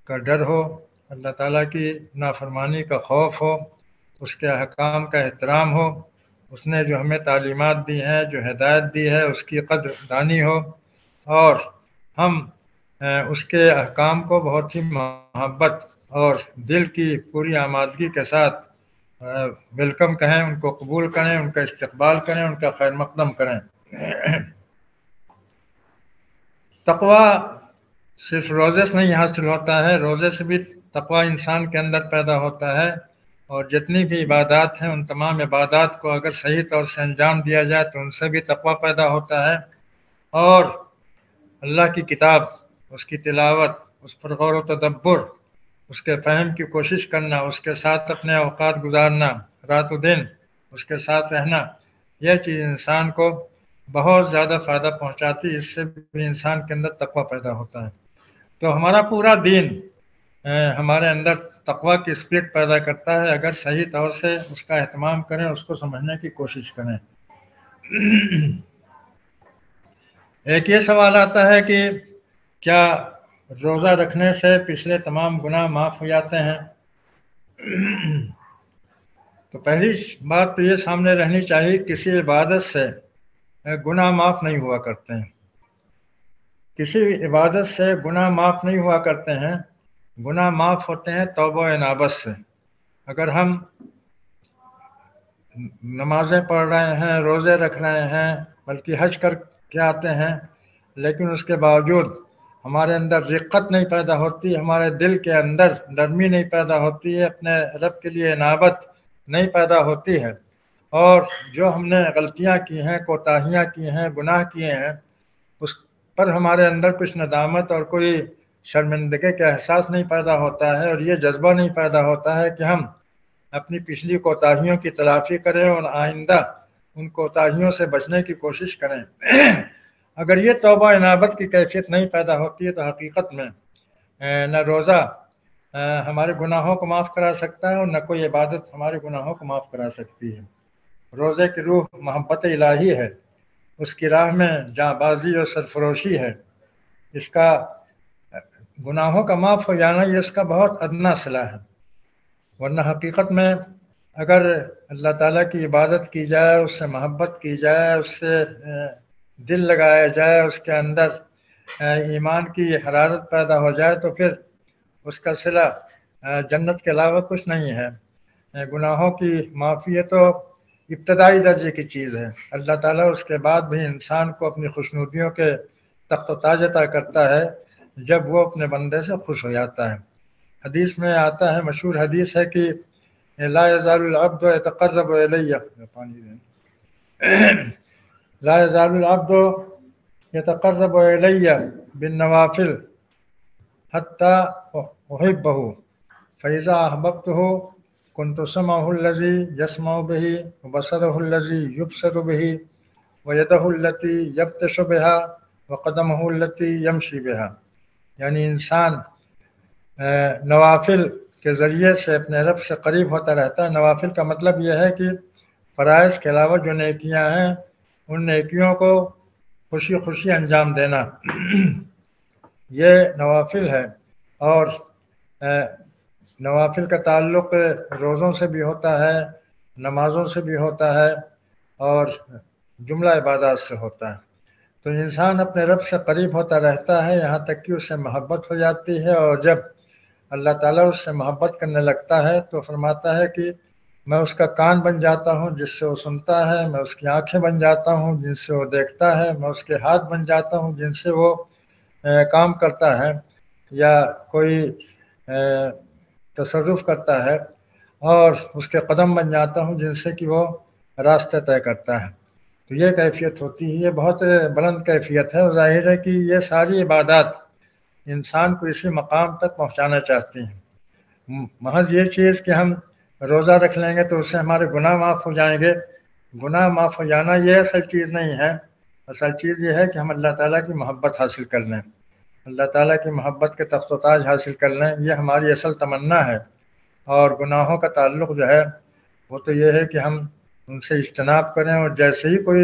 کا ڈر ہو، اللہ تعالیٰ کی نافرمانی کا خوف ہو، اس کے احکام کا احترام ہو، اس نے جو ہمیں تعلیمات دی ہیں، جو ہدایت دی ہے، اس کی قدر دانی ہو، اور ہم اس کے احکام کو بہت ہی محبت اور دل کی پوری آمادگی کے ساتھ ویلکم کہیں، ان کو قبول کریں، ان کا استقبال کریں، ان کا خیر مقدم کریں۔ تقویٰ صرف روزے سے نہیں حاصل ہوتا ہے، روزے سے بھی تقویٰ انسان کے اندر پیدا ہوتا ہے، اور جتنی بھی عبادات ہیں ان تمام عبادات کو اگر صحیح طور سے انجام دیا جائے تو ان سے بھی تقویٰ پیدا ہوتا ہے، اور اللہ کی کتاب، اس کی تلاوت، اس پر غور و تدبر، اس کے فہم کی کوشش کرنا، اس کے ساتھ اپنے اوقات گزارنا، رات و دن اس کے ساتھ رہنا، یہ چیز انسان کو بہت زیادہ فائدہ پہنچاتی، اس سے بھی انسان کے اندر تقویٰ پیدا ہوتا ہے۔ تو ہمارا پورا دین ہمارے اندر تقویٰ کی اسپرٹ پیدا کرتا ہے اگر صحیح طور سے اس کا اہتمام کریں، اس کو سمجھنے کی کوشش کریں۔ ایک یہ سوال آتا ہے کہ کیا روزہ رکھنے سے پچھلے تمام گناہ معاف ہو جاتے ہیں۔ تو پہلی بات تو یہ سامنے رہنی چاہیے، کسی عبادت سے گناہ معاف نہیں ہوا کرتے ہیں، کسی عبادت سے گناہ معاف نہیں ہوا کرتے ہیں، گناہ معاف ہوتے ہیں توبہ و انابت سے۔ اگر ہم نمازیں پڑھ رہے ہیں، روزے رکھ رہے ہیں، بلکہ حج کر کے آتے ہیں، لیکن اس کے باوجود ہمارے اندر رقت نہیں پیدا ہوتی، ہمارے دل کے اندر نرمی نہیں پیدا ہوتی ہے، اپنے رب کے لیے انابت نہیں پیدا ہوتی ہے، اور جو ہم نے غلطیاں کی ہیں، کوتاہیاں کی ہیں، گناہ کیے ہیں، اس پر ہمارے اندر کچھ ندامت اور کوئی شرمندگی کا احساس نہیں پیدا ہوتا ہے، اور یہ جذبہ نہیں پیدا ہوتا ہے کہ ہم اپنی پچھلی کوتاہیوں کی تلافی کریں اور آئندہ ان کوتاہیوں سے بچنے کی کوشش کریں۔ اگر یہ توبہ انابت کی کیفیت نہیں پیدا ہوتی ہے تو حقیقت میں نہ روزہ ہمارے گناہوں کو معاف کرا سکتا ہے، اور نہ کوئی عبادت ہمارے گناہوں کو معاف کرا سکتی ہے۔ روزے کی روح محبت الہی ہے، اس کی راہ میں جاں بازی اور سرفروشی ہے، اس کا گناہوں کا معاف ہو جانا یہ اس کا بہت ادنا صلہ ہے۔ ورنہ حقیقت میں اگر اللہ تعالیٰ کی عبادت کی جائے، اس سے محبت کی جائے، اس سے دل لگایا جائے، اس کے اندر ایمان کی حرارت پیدا ہو جائے، تو پھر اس کا صلہ جنت کے علاوہ کچھ نہیں ہے۔ گناہوں کی معافی تو ابتدائی درجے کی چیز ہے، اللہ تعالیٰ اس کے بعد بھی انسان کو اپنی خوشنودیوں کے تخت و تاج عطا کرتا ہے جب وہ اپنے بندے سے خوش ہو جاتا ہے۔ حدیث میں آتا ہے، مشہور حدیث ہے کہ لا یزال العبد یتقرب الی لا یزال العبد یتقرب الی بالنوافل حتی احبہ فاذا احببتہ كنت سمعه الذي يسمع به وبصره الذي يبصر به ويده التي يبطش بها وقدمه التي يمشي بها۔ یعنی انسان نوافل کے ذریعے سے اپنے رب سے قریب ہوتا رہتا ہے۔ نوافل کا مطلب یہ ہے کہ فرائض کے علاوہ جو نیکیاں ہیں ان نیکیوں کو خوشی خوشی انجام دینا، یہ نوافل ہے۔ اور نوافل کا تعلق روزوں سے بھی ہوتا ہے، نمازوں سے بھی ہوتا ہے، اور جملہ عبادات سے ہوتا ہے۔ تو انسان اپنے رب سے قریب ہوتا رہتا ہے یہاں تک کہ اس سے محبت ہو جاتی ہے، اور جب اللہ تعالیٰ اس سے محبت کرنے لگتا ہے تو فرماتا ہے کہ میں اس کا کان بن جاتا ہوں جس سے وہ سنتا ہے، میں اس کی آنکھیں بن جاتا ہوں جن سے وہ دیکھتا ہے، میں اس کے ہاتھ بن جاتا ہوں جن سے وہ کام کرتا ہے یا کوئی تصرف کرتا ہے، اور اس کے قدم بن جاتا ہوں جن سے کہ وہ راستہ طے کرتا ہے۔ تو یہ کیفیت ہوتی ہے، یہ بہت بلند کیفیت ہے، اور ظاہر ہے کہ یہ ساری عبادات انسان کو اسی مقام تک پہنچانا چاہتی ہیں۔ محض یہ چیز کہ ہم روزہ رکھ لیں گے تو اس سے ہمارے گناہ معاف ہو جائیں گے، گناہ معاف ہو جانا یہ اصل چیز نہیں ہے۔ اصل چیز یہ ہے کہ ہم اللہ تعالیٰ کی محبت حاصل کر لیں، اللہ تعالیٰ کی محبت کے تخت و تاج حاصل کر لیں، یہ ہماری اصل تمنا ہے۔ اور گناہوں کا تعلق جو ہے وہ تو یہ ہے کہ ہم ان سے اجتناب کریں، اور جیسے ہی کوئی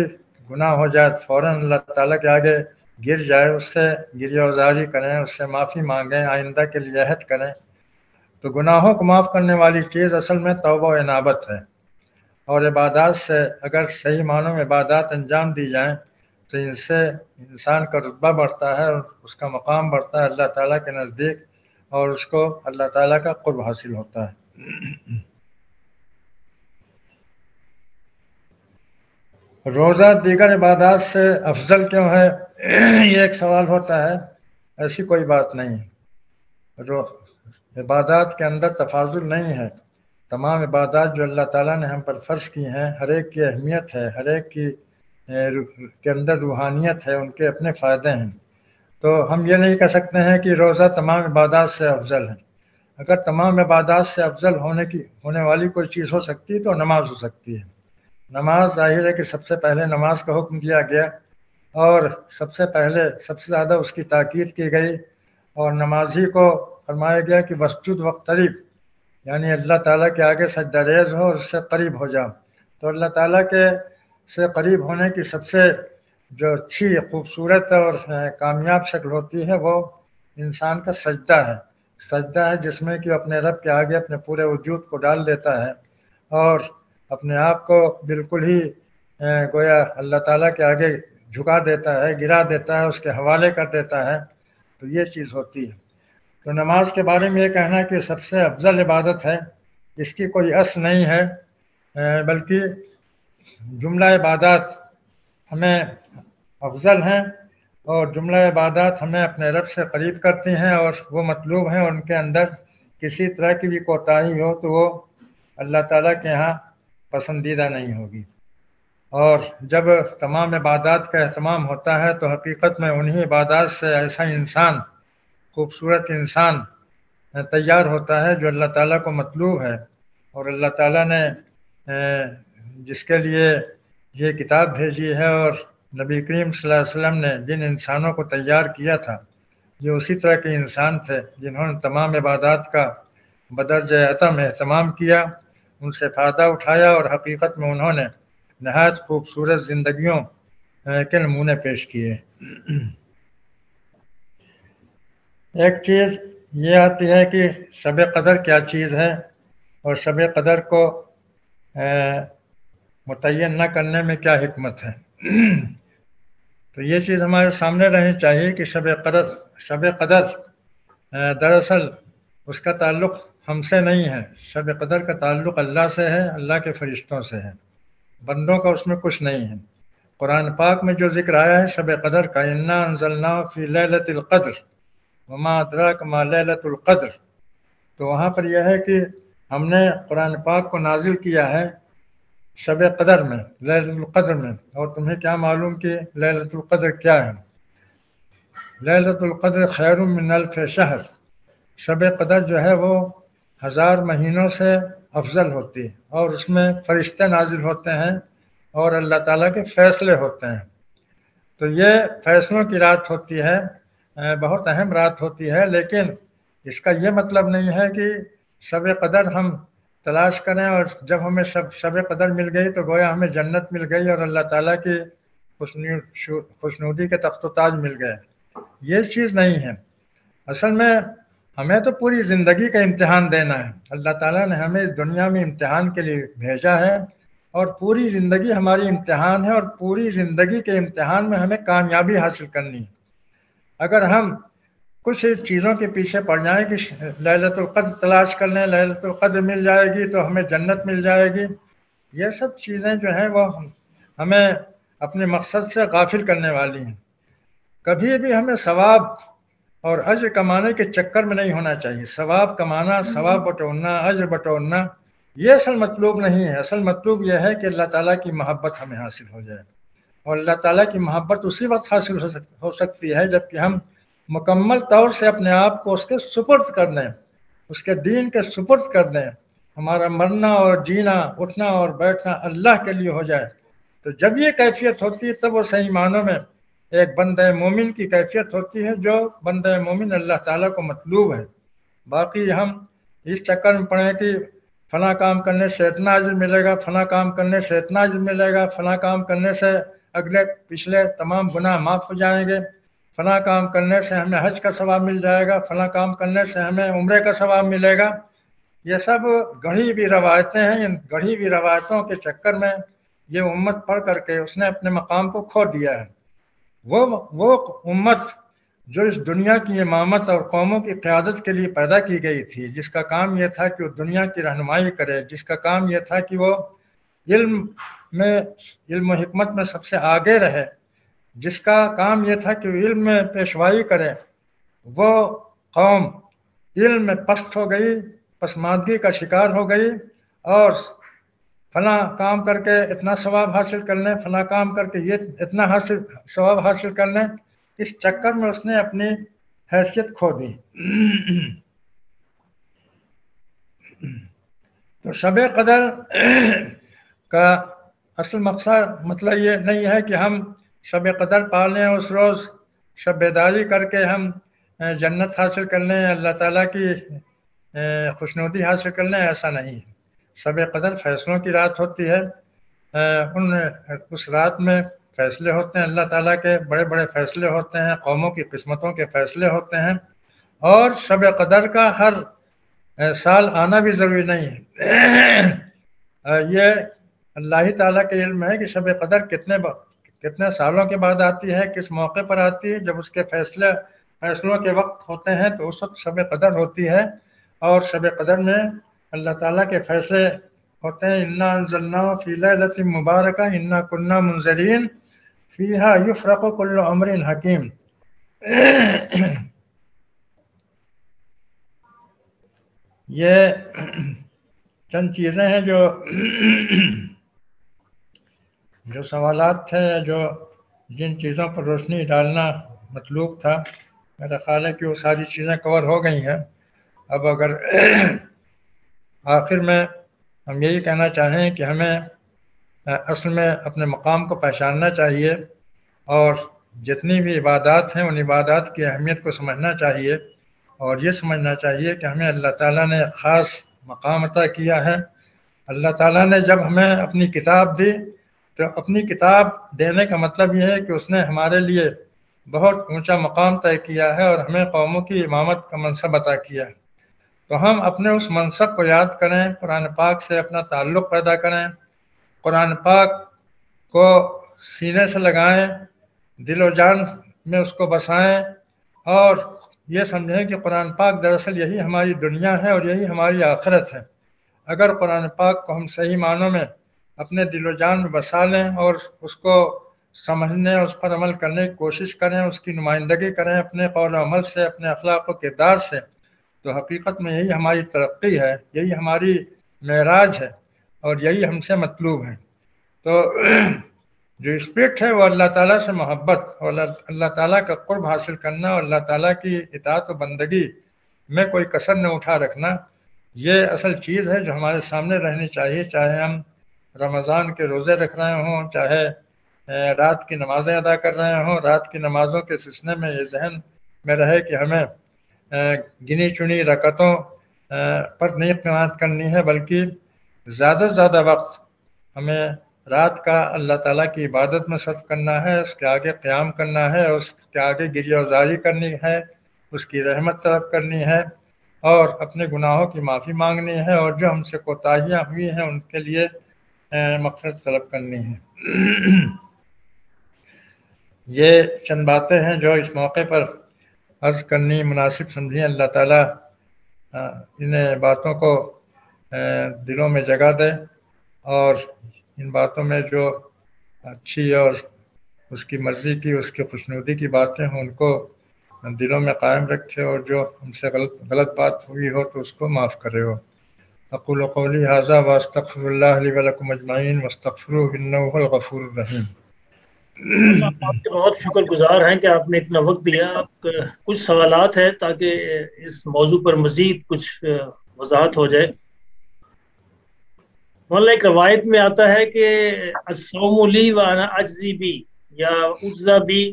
گناہ ہو جائے فوراً اللہ تعالیٰ کے آگے گر جائے، اس سے گریہ وزاری کریں، اس سے معافی مانگیں، آئندہ کے لیے عہد کریں۔ تو گناہوں کو معاف کرنے والی چیز اصل میں توبہ و انابت ہے، اور عبادات سے اگر صحیح معنوں میں عبادات انجام دی جائیں تو ان سے انسان کا رتبہ بڑھتا ہے اور اس کا مقام بڑھتا ہے اللہ تعالیٰ کے نزدیک، اور اس کو اللہ تعالیٰ کا قرب حاصل ہوتا ہے۔ روزہ دیگر عبادات سے افضل کیوں ہے، یہ ایک سوال ہوتا ہے۔ ایسی کوئی بات نہیں ہے، عبادات کے اندر تفاضل نہیں ہے۔ تمام عبادات جو اللہ تعالیٰ نے ہم پر فرض کی ہیں، ہر ایک کی اہمیت ہے، ہر ایک کی کے اندر روحانیت ہے، ان کے اپنے فائدے ہیں۔ تو ہم یہ نہیں کہہ سکتے ہیں کہ روزہ تمام عبادات سے افضل ہے۔ اگر تمام عبادات سے افضل ہونے والی کوئی چیز ہو سکتی تو نماز ہو سکتی ہے۔ نماز ظاہر ہے کہ سب سے پہلے نماز کا حکم دیا گیا، اور سب سے زیادہ اس کی تاکید کی گئی، اور نمازی کو فرمایا گیا کہ وسجد واقترب، یعنی اللہ تعالیٰ کے آگے سجدہ ریز ہو اور اس سے قریب ہو جاؤ۔ تو اللہ تعالیٰ کے سے قریب ہونے کی سب سے جو اچھی خوبصورت اور کامیاب شکل ہوتی ہے وہ انسان کا سجدہ ہے جس میں کہ اپنے رب کے آگے اپنے پورے وجود کو ڈال دیتا ہے اور اپنے آپ کو بالکل ہی گویا اللہ تعالیٰ کے آگے جھکا دیتا ہے، گرا دیتا ہے، اس کے حوالے کر دیتا ہے، تو یہ چیز ہوتی ہے۔ تو نماز کے بارے میں یہ کہنا کہ سب سے افضل عبادت ہے، اس کی کوئی اصل نہیں ہے، بلکہ جملہ عبادات ہمیں افضل ہیں اور جملہ عبادات ہمیں اپنے رب سے قریب کرتی ہیں اور وہ مطلوب ہیں، اور ان کے اندر کسی طرح کی بھی کوتاہی ہو تو وہ اللہ تعالیٰ کے ہاں پسندیدہ نہیں ہوگی۔ اور جب تمام عبادات کا اہتمام ہوتا ہے تو حقیقت میں انہی عبادات سے ایسا انسان، خوبصورت انسان تیار ہوتا ہے جو اللہ تعالیٰ کو مطلوب ہے، اور اللہ تعالیٰ نے جس کے لیے یہ کتاب بھیجی ہے اور نبی کریم صلی اللہ علیہ وسلم نے جن انسانوں کو تیار کیا تھا، یہ اسی طرح کے انسان تھے جنہوں نے تمام عبادات کا بدرجہ عتم اہتمام کیا، ان سے فائدہ اٹھایا، اور حقیقت میں انہوں نے نہایت خوبصورت زندگیوں کے نمونے پیش کیے۔ ایک چیز یہ آتی ہے کہ شب قدر کیا چیز ہے اور شب قدر کو متعین نہ کرنے میں کیا حکمت ہے۔ تو یہ چیز ہمارے سامنے رہنی چاہیے کہ شب قدر دراصل اس کا تعلق ہم سے نہیں ہے، شب قدر کا تعلق اللہ سے ہے، اللہ کے فرشتوں سے ہے، بندوں کا اس میں کچھ نہیں ہے۔ قرآن پاک میں جو ذکر آیا ہے شب قدر کا، انا انزلناہ فی لیلۃ القدر وما ادراک ما لیلۃ القدر، تو وہاں پر یہ ہے کہ ہم نے قرآن پاک کو نازل کیا ہے شب قدر میں، لیلۃ القدر میں، اور تمہیں کیا معلوم کہ لیلۃ القدر کیا ہے؟ لیلۃ القدر خیر من الف شہر، شب قدر جو ہے وہ 1000 مہینوں سے افضل ہوتی ہے، اور اس میں فرشتے نازل ہوتے ہیں اور اللہ تعالیٰ کے فیصلے ہوتے ہیں۔ تو یہ فیصلوں کی رات ہوتی ہے، بہت اہم رات ہوتی ہے، لیکن اس کا یہ مطلب نہیں ہے کہ شب قدر ہم تلاش کریں اور جب ہمیں شب قدر مل گئی تو گویا ہمیں جنت مل گئی اور اللہ تعالیٰ کی خوشنودی کے تخت و تاج مل گئے۔ یہ چیز نہیں ہے۔ اصل میں ہمیں تو پوری زندگی کا امتحان دینا ہے، اللہ تعالیٰ نے ہمیں اس دنیا میں امتحان کے لیے بھیجا ہے، اور پوری زندگی ہماری امتحان ہے، اور پوری زندگی کے امتحان میں ہمیں کامیابی حاصل کرنی ہے۔ اگر ہم کچھ چیزوں کے پیچھے پڑ جائیں کہ لیلۃ القدر تلاش کر لیں، لیلۃ القدر مل جائے گی تو ہمیں جنت مل جائے گی، یہ سب چیزیں جو ہیں وہ ہمیں اپنے مقصد سے غافل کرنے والی ہیں۔ کبھی بھی ہمیں ثواب اور اجر کمانے کے چکر میں نہیں ہونا چاہیے۔ ثواب کمانا، ثواب بٹورنا، اجر بٹورنا، یہ اصل مطلوب نہیں ہے۔ اصل مطلوب یہ ہے کہ اللہ تعالیٰ کی محبت ہمیں حاصل ہو جائے، اور اللہ تعالیٰ کی محبت اسی وقت حاصل ہو سکتی ہے جب کہ ہم مکمل طور سے اپنے آپ کو اس کے سپرد کر دیں، اس کے دین کے سپرد کر دیں، ہمارا مرنا اور جینا، اٹھنا اور بیٹھنا اللہ کے لیے ہو جائے۔ تو جب یہ کیفیت ہوتی ہے تب وہ صحیح معنوں میں ایک بندہ مومن کی کیفیت ہوتی ہے، جو بندہ مومن اللہ تعالیٰ کو مطلوب ہے۔ باقی ہم اس چکر میں پڑیں کہ فلاں کام کرنے سے اتنا اجر ملے گا، فلاں کام کرنے سے اتنا اجر ملے گا، فلاں کام کرنے سے اگلے پچھلے تمام گناہ معاف ہو جائیں گے، فلاں کام کرنے سے ہمیں حج کا ثواب مل جائے گا، فلاں کام کرنے سے ہمیں عمرے کا ثواب ملے گا۔ یہ سب گڑھی ہوئی روایتیں ہیں۔ ان گڑھی ہوئی روایتوں کے چکر میں یہ امت پڑھ کر کے اس نے اپنے مقام کو کھو دیا ہے۔ وہ امت جو اس دنیا کی امامت اور قوموں کی قیادت کے لیے پیدا کی گئی تھی، جس کا کام یہ تھا کہ وہ دنیا کی رہنمائی کرے، جس کا کام یہ تھا کہ وہ علم و حکمت میں سب سے آگے رہے، جس کا کام یہ تھا کہ وہ علم میں پیشوائی کرے، وہ قوم علم میں پست ہو گئی، پسماندگی کا شکار ہو گئی، اور فلاں کام کر کے اتنا ثواب حاصل کر لیں، فلاں کام کر کے یہ اتنا ثواب حاصل کر لیں، اس چکر میں اس نے اپنی حیثیت کھو دی۔ تو شب قدر کا اصل مطلب یہ نہیں ہے کہ ہم شب قدر پالیں، اس روز شب بیداری کر کے ہم جنت حاصل کر لیں، اللہ تعالیٰ کی خوشنودی حاصل کر لیں، ایسا نہیں ہے۔ شب قدر فیصلوں کی رات ہوتی ہے، اس رات میں فیصلے ہوتے ہیں، اللہ تعالیٰ کے بڑے بڑے فیصلے ہوتے ہیں، قوموں کی قسمتوں کے فیصلے ہوتے ہیں، اور شب قدر کا ہر سال آنا بھی ضروری نہیں ہے۔ یہ اللہ تعالیٰ کے علم ہے کہ شب قدر کتنے سالوں کے بعد آتی ہے، کس موقع پر آتی ہے۔ جب اس کے فیصلوں کے وقت ہوتے ہیں تو اس وقت شب قدر ہوتی ہے، اور شب قدر میں اللہ تعالیٰ کے فیصلے ہوتے ہیں۔ انا انزلناہ فی لیلۃ مبارکہ انا کنا منذرین فیہا یفرق کل امر حکیم۔ یہ چند چیزیں ہیں جو سوالات تھے، جن چیزوں پر روشنی ڈالنا مطلوب تھا۔ میرا خیال ہے کہ وہ ساری چیزیں کور ہو گئی ہیں۔ اب اگر آخر میں ہم یہی کہنا چاہیں کہ ہمیں اصل میں اپنے مقام کو پہچاننا چاہیے، اور جتنی بھی عبادات ہیں ان عبادات کی اہمیت کو سمجھنا چاہیے، اور یہ سمجھنا چاہیے کہ ہمیں اللہ تعالیٰ نے ایک خاص مقام عطا کیا ہے۔ اللہ تعالیٰ نے جب ہمیں اپنی کتاب دی تو اپنی کتاب دینے کا مطلب یہ ہے کہ اس نے ہمارے لیے بہت اونچا مقام طے کیا ہے اور ہمیں قوموں کی امامت کا منصب عطا کیا ہے۔ تو ہم اپنے اس منصب کو یاد کریں، قرآن پاک سے اپنا تعلق پیدا کریں، قرآن پاک کو سینے سے لگائیں، دل و جان میں اس کو بسائیں، اور یہ سمجھیں کہ قرآن پاک دراصل یہی ہماری دنیا ہے اور یہی ہماری آخرت ہے۔ اگر قرآن پاک کو ہم صحیح معنوں میں اپنے دل و جان میں بسا لیں اور اس کو سمجھنے، اس پر عمل کرنے کی کوشش کریں، اس کی نمائندگی کریں اپنے قول و عمل سے، اپنے اخلاق و کردار سے، تو حقیقت میں یہی ہماری ترقی ہے، یہی ہماری معراج ہے، اور یہی ہم سے مطلوب ہے۔ تو جو اسپرٹ ہے وہ اللہ تعالیٰ سے محبت اور اللہ تعالیٰ کا قرب حاصل کرنا، اور اللہ تعالیٰ کی اطاعت و بندگی میں کوئی کسر نہ اٹھا رکھنا، یہ اصل چیز ہے جو ہمارے سامنے رہنی چاہیے، چاہے ہم رمضان کے روزے رکھ رہے ہوں، چاہے رات کی نمازیں ادا کر رہے ہوں۔ رات کی نمازوں کے سلسلے میں یہ ذہن میں رہے کہ ہمیں گنی چنی رکعتوں پر نہیں قناعت کرنی ہے، بلکہ زیادہ سے زیادہ وقت ہمیں رات کا اللہ تعالیٰ کی عبادت میں صرف کرنا ہے، اس کے آگے قیام کرنا ہے، اس کے آگے گریہ وزاری کرنی ہے، اس کی رحمت طلب کرنی ہے، اور اپنے گناہوں کی معافی مانگنی ہے، اور جو ہم سے کوتاہیاں ہوئی ہیں ان کے لیے مغفرت طلب کرنی ہے۔ یہ چند باتیں ہیں جو اس موقع پر عرض کرنی مناسب سمجھی۔ اللہ تعالیٰ ان باتوں کو دلوں میں جگہ دے، اور ان باتوں میں جو اچھی اور اس کی مرضی کی، اس کی خوشنودی کی باتیں ہوں ان کو دلوں میں قائم رکھے، اور جو ہم سے غلط بات ہوئی ہو تو اس کو معاف کرے ہو۔ اقول قولی ھذا واستغفر اللہ لی ولکم اجمعین واستغفروہ انہ ھو الغفور الرحیم۔ آپ کے بہت شکر گزار ہیں کہ آپ نے اتنا وقت دیا۔ کچھ سوالات ہیں تاکہ اس موضوع پر مزید کچھ وضاحت ہو جائے۔ مولانا ایک روایت میں آتا ہے کہ الصوم لی وانا اجزی بی یا اجزا بی،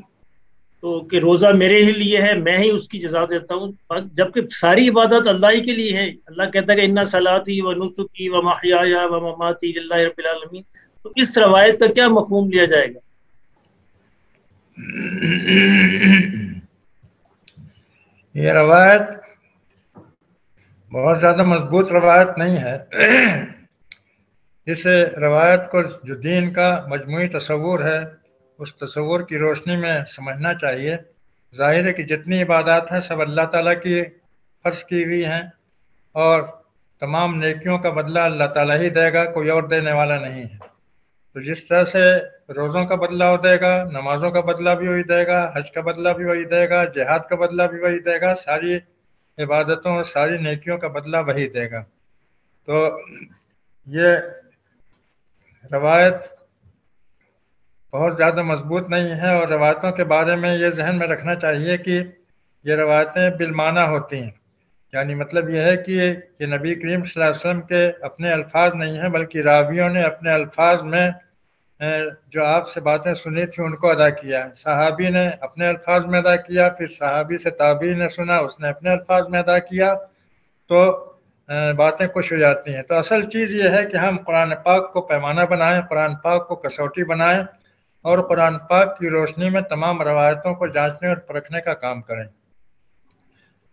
تو کہ روزہ میرے ہی لیے ہے، میں ہی اس کی جزا دیتا ہوں، جبکہ ساری عبادت اللہ ہی کے لیے ہے۔ اللہ کہتا ہے کہ انا صلاتی و نسکی و محیای و مماتی للہ رب العالمین۔ تو اس روایت کا کیا مفہوم لیا جائے گا؟ یہ روایت بہت زیادہ مضبوط روایت نہیں ہے۔ اس روایت کو جو دین کا مجموعی تصور ہے اس تصور کی روشنی میں سمجھنا چاہیے۔ ظاہر ہے کہ جتنی عبادات ہیں سب اللہ تعالیٰ کی فرض کی ہوئی ہیں، اور تمام نیکیوں کا بدلہ اللہ تعالیٰ ہی دے گا، کوئی اور دینے والا نہیں ہے۔ تو جس طرح سے روزوں کا بدلہ وہ دے گا، نمازوں کا بدلہ بھی وہی دے گا، حج کا بدلہ بھی وہی دے گا، جہاد کا بدلہ بھی وہی دے گا، ساری عبادتوں اور ساری نیکیوں کا بدلہ وہی دے گا۔ تو یہ روایت بہت زیادہ مضبوط نہیں ہے، اور روایتوں کے بارے میں یہ ذہن میں رکھنا چاہیے کہ یہ روایتیں بالمعنی ہوتی ہیں۔ یعنی مطلب یہ ہے کہ یہ نبی کریم صلی اللہ علیہ وسلم کے اپنے الفاظ نہیں ہیں، بلکہ راویوں نے اپنے الفاظ میں جو آپ سے باتیں سنی تھیں ان کو ادا کیا ہے۔ صحابی نے اپنے الفاظ میں ادا کیا، پھر صحابی سے تابعی نے سنا، اس نے اپنے الفاظ میں ادا کیا، تو باتیں کچھ ہو جاتی ہیں۔ تو اصل چیز یہ ہے کہ ہم قرآن پاک کو پیمانہ بنائیں، قرآن پاک کو کسوٹی بنائیں، اور قرآن پاک کی روشنی میں تمام روایتوں کو جانچنے اور پرکھنے کا کام کریں۔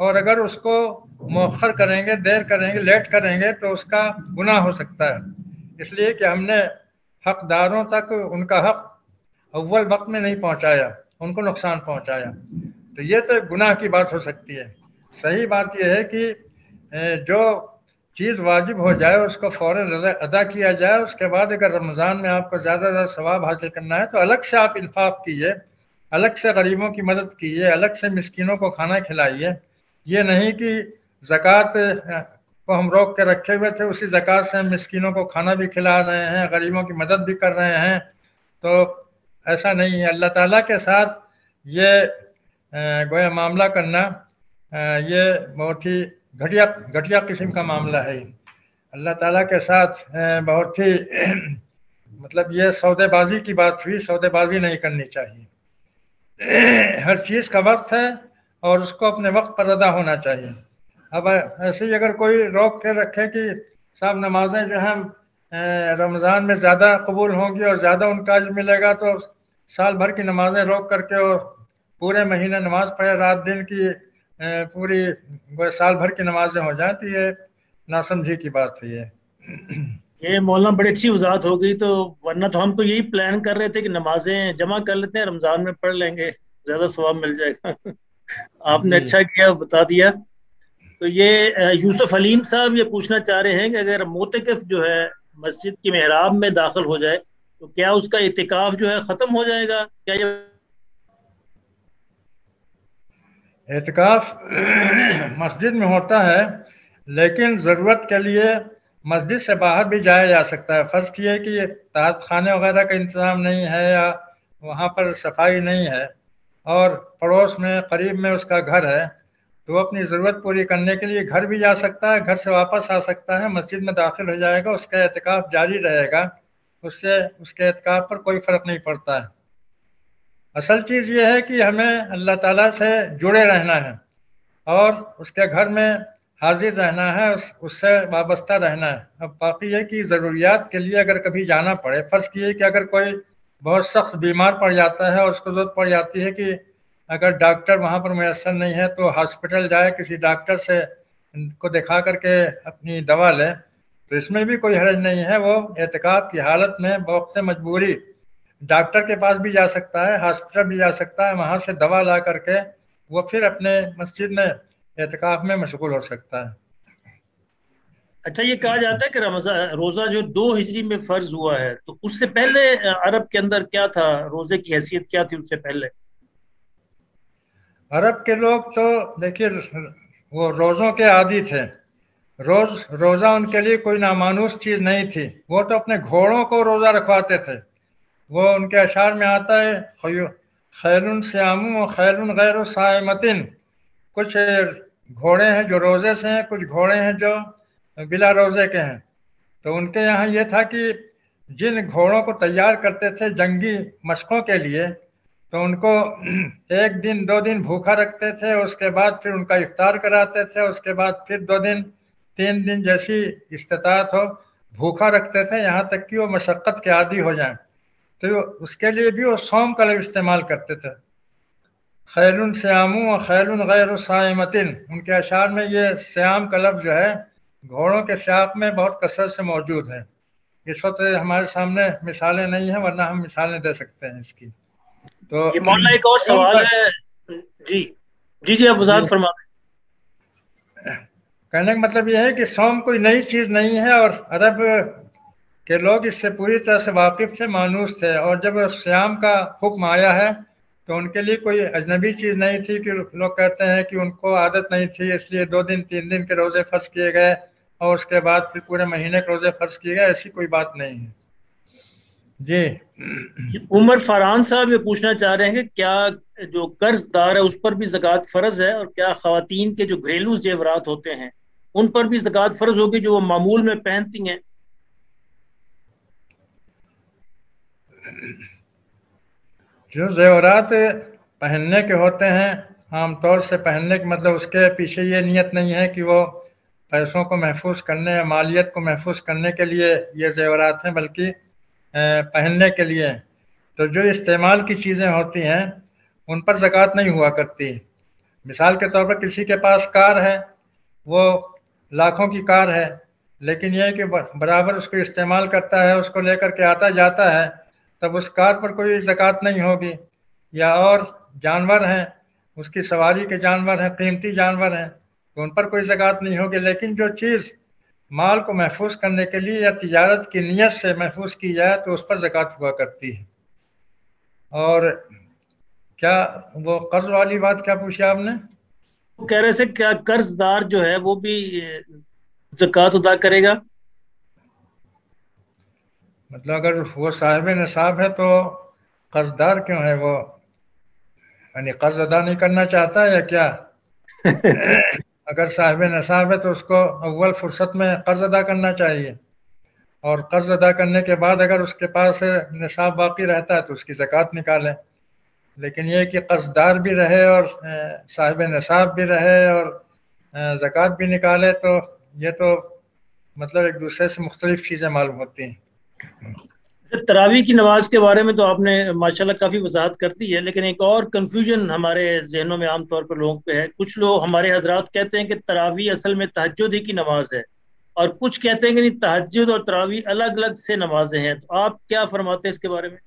اور اگر اس کو مؤخر کریں گے، دیر کریں گے، لیٹ کریں گے تو اس کا گناہ ہو سکتا ہے، اس لیے کہ ہم نے حقداروں تک ان کا حق اول وقت میں نہیں پہنچایا، ان کو نقصان پہنچایا، تو یہ تو گناہ کی بات ہو سکتی ہے۔ صحیح بات یہ ہے کہ جو چیز واجب ہو جائے اس کو فوراً ادا کیا جائے، اس کے بعد اگر رمضان میں آپ کو زیادہ سے زیادہ ثواب حاصل کرنا ہے تو الگ سے آپ انفاق کیجیے، الگ سے غریبوں کی مدد کیجیے، الگ سے مسکینوں کو کھانا کھلائیے۔ یہ نہیں کہ زکوٰۃ کو ہم روک کے رکھے ہوئے تھے، اسی زکوٰۃ سے ہم مسکینوں کو کھانا بھی کھلا رہے ہیں، غریبوں کی مدد بھی کر رہے ہیں، تو ایسا نہیں ہے۔ اللہ تعالیٰ کے ساتھ یہ گویا معاملہ کرنا یہ بہت ہی گھٹیا قسم کا معاملہ ہے۔ اللہ تعالیٰ کے ساتھ بہت ہی مطلب یہ سودے بازی کی بات ہوئی، سودے بازی نہیں کرنی چاہیے۔ ہر چیز کا وقت ہے اور اس کو اپنے وقت پر ادا ہونا چاہیے۔ اب ایسے ہی اگر کوئی روک کے رکھے کہ صاحب نمازیں جو ہیں رمضان میں زیادہ قبول ہوں گی اور زیادہ ان کا اجر ملے گا، تو سال بھر کی نمازیں روک کر کے اور پورے مہینے نماز پڑھے، رات دن کی پوری سال بھر کی نمازیں ہو جائیں، تو یہ ناسمجھی کی بات ہے۔ یہ مولانا بڑی اچھی وضاحت ہو گئی، تو ورنہ تو ہم تو یہی پلان کر رہے تھے کہ نمازیں جمع کر لیتے ہیں، رمضان میں پڑھ لیں گے، زیادہ ثواب مل جائے گا۔ آپ نے اچھا کیا بتا دیا۔ تو یہ یوسف حلیم صاحب یہ پوچھنا چاہ رہے ہیں کہ اگر معتکف جو ہے مسجد کی محراب میں داخل ہو جائے تو کیا اس کا اعتکاف جو ہے ختم ہو جائے گا؟ کیا یہ اعتکاف مسجد میں ہوتا ہے، لیکن ضرورت کے لیے مسجد سے باہر بھی جایا جا سکتا ہے۔ فرض کیے کہ تحت خانے وغیرہ کا انتظام نہیں ہے یا وہاں پر صفائی نہیں ہے اور پڑوس میں قریب میں اس کا گھر ہے، تو وہ اپنی ضرورت پوری کرنے کے لیے گھر بھی جا سکتا ہے، گھر سے واپس آ سکتا ہے، مسجد میں داخل ہو جائے گا، اس کا اعتکاف جاری رہے گا، اس سے اس کے اعتکاف پر کوئی فرق نہیں پڑتا ہے۔ اصل چیز یہ ہے کہ ہمیں اللہ تعالیٰ سے جڑے رہنا ہے اور اس کے گھر میں حاضر رہنا ہے، اس سے وابستہ رہنا ہے۔ اب باقی ہے کہ ضروریات کے لیے اگر کبھی جانا پڑے، فرض کیے کہ اگر کوئی بہت سخت بیمار پڑ جاتا ہے اور اس کو ضرورت پڑ جاتی ہے کہ اگر ڈاکٹر وہاں پر میسر نہیں ہے تو ہاسپٹل جائے، کسی ڈاکٹر سے کو دکھا کر کے اپنی دوا لے، تو اس میں بھی کوئی حرج نہیں ہے۔ وہ اعتکاف کی حالت میں بوقت مجبوری ڈاکٹر کے پاس بھی جا سکتا ہے، ہاسپٹل بھی جا سکتا ہے، وہاں سے دوا لا کر کے وہ پھر اپنے مسجد میں اعتکاف میں مشغول ہو سکتا ہے۔ اچھا، یہ کہا جاتا ہے کہ روزہ جو 2 ہجری میں فرض ہوا ہے، تو اس سے پہلے عرب کے اندر کیا تھا؟ روزے کی حیثیت کیا تھی اس سے پہلے؟ عرب کے لوگ تو دیکھیے وہ روزوں کے عادی تھے، روزہ ان کے لیے کوئی نامانوس چیز نہیں تھی، وہ تو اپنے گھوڑوں کو روزہ رکھواتے تھے۔ وہ ان کے اشعار میں آتا ہے خیل صیام و خیل غیر صائمتن، کچھ گھوڑے ہیں جو روزے سے ہیں، کچھ گھوڑے ہیں جو بلا روزے کے ہیں۔ تو ان کے یہاں یہ تھا کہ جن گھوڑوں کو تیار کرتے تھے جنگی مشقوں کے لیے، تو ان کو 1 دن 2 دن بھوکا رکھتے تھے، اس کے بعد پھر ان کا افطار کراتے تھے، اس کے بعد پھر 2 دن 3 دن جیسی استطاعت ہو بھوکا رکھتے تھے، یہاں تک کہ وہ مشقت کے عادی ہو جائیں۔ تو اس کے لیے بھی وہ صوم کا لفظ استعمال کرتے تھے، خیل صیام و خیل غیر صائمتن۔ ان کے اشعار میں یہ صیام کا لفظ جو ہے گھوڑوں کے سیاق میں بہت کثرت سے موجود ہے۔ اس وقت ہمارے سامنے مثالیں نہیں ہیں، ورنہ ہم مثالیں دے سکتے ہیں اس کی۔ تو یہ مولانا ایک اور سوال ہے، جی جی جی آپ وضاحت فرما دیں۔ کہنے کا مطلب یہ ہے کہ صوم کوئی نئی چیز نہیں ہے اور عرب کہ لوگ اس سے پوری طرح سے واقف تھے، مانوس تھے، اور جب صیام کا حکم آیا ہے تو ان کے لیے کوئی اجنبی چیز نہیں تھی کہ لوگ کہتے ہیں کہ ان کو عادت نہیں تھی اس لیے 2 دن 3 دن کے روزے فرض کیے گئے اور اس کے بعد پھر پورے مہینے کے روزے فرض کیے گئے، ایسی کوئی بات نہیں ہے۔ جی عمر فاران صاحب یہ پوچھنا چاہ رہے ہیں کہ کیا جو قرض دار ہے اس پر بھی زکوٰۃ فرض ہے، اور کیا خواتین کے جو گھریلو زیورات ہوتے ہیں ان پر بھی زکوٰۃ فرض ہوگی جو وہ معمول میں پہنتی ہیں؟ جو زیورات پہننے کے ہوتے ہیں عام طور سے پہننے کے مطلب اس کے پیچھے یہ نیت نہیں ہے کہ وہ پیسوں کو محفوظ کرنے یا مالیت کو محفوظ کرنے کے لیے یہ زیورات ہیں، بلکہ پہننے کے لیے۔ تو جو استعمال کی چیزیں ہوتی ہیں ان پر زکوٰۃ نہیں ہوا کرتی، مثال کے طور پر کسی کے پاس کار ہے، وہ لاکھوں کی کار ہے، لیکن یہ کہ برابر اس کو استعمال کرتا ہے، اس کو لے کر کے آتا جاتا ہے، تب اس کار پر کوئی زکوٰۃ نہیں ہوگی۔ یا اور جانور ہیں، اس کی سواری کے جانور ہیں، قیمتی جانور ہیں، تو ان پر کوئی زکوٰۃ نہیں ہوگی۔ لیکن جو چیز مال کو محفوظ کرنے کے لیے یا تجارت کی نیت سے محفوظ کی جائے تو اس پر زکوٰۃ ہوا کرتی ہے۔ اور کیا وہ قرض والی بات کیا پوچھی آپ نے؟ وہ کہہ رہے تھے کیا قرض دار جو ہے وہ بھی زکوٰۃ ادا کرے گا؟ مطلب اگر وہ صاحب نصاب ہے تو قرض دار کیوں ہے؟ وہ یعنی قرض ادا نہیں کرنا چاہتا ہے یا کیا؟ اگر صاحب نصاب ہے تو اس کو اول فرصت میں قرض ادا کرنا چاہیے، اور قرض ادا کرنے کے بعد اگر اس کے پاس نصاب باقی رہتا ہے تو اس کی زکوٰۃ نکالے۔ لیکن یہ کہ قرض دار بھی رہے اور صاحب نصاب بھی رہے اور زکوٰۃ بھی نکالے، تو یہ تو مطلب ایک دوسرے سے مختلف چیزیں معلوم ہوتی ہیں۔ تراویح کی نماز کے بارے میں تو آپ نے ماشاءاللہ کافی وضاحت کر دی ہے، لیکن ایک اور کنفیوژن ہمارے ذہنوں میں عام طور پر لوگوں پہ ہے۔ کچھ لوگ ہمارے حضرات کہتے ہیں کہ تراویح اصل میں تہجد ہی کی نماز ہے، اور کچھ کہتے ہیں کہ نہیں، تہجد اور تراویح الگ الگ سے نمازیں ہیں۔ تو آپ کیا فرماتے ہیں اس کے بارے میں؟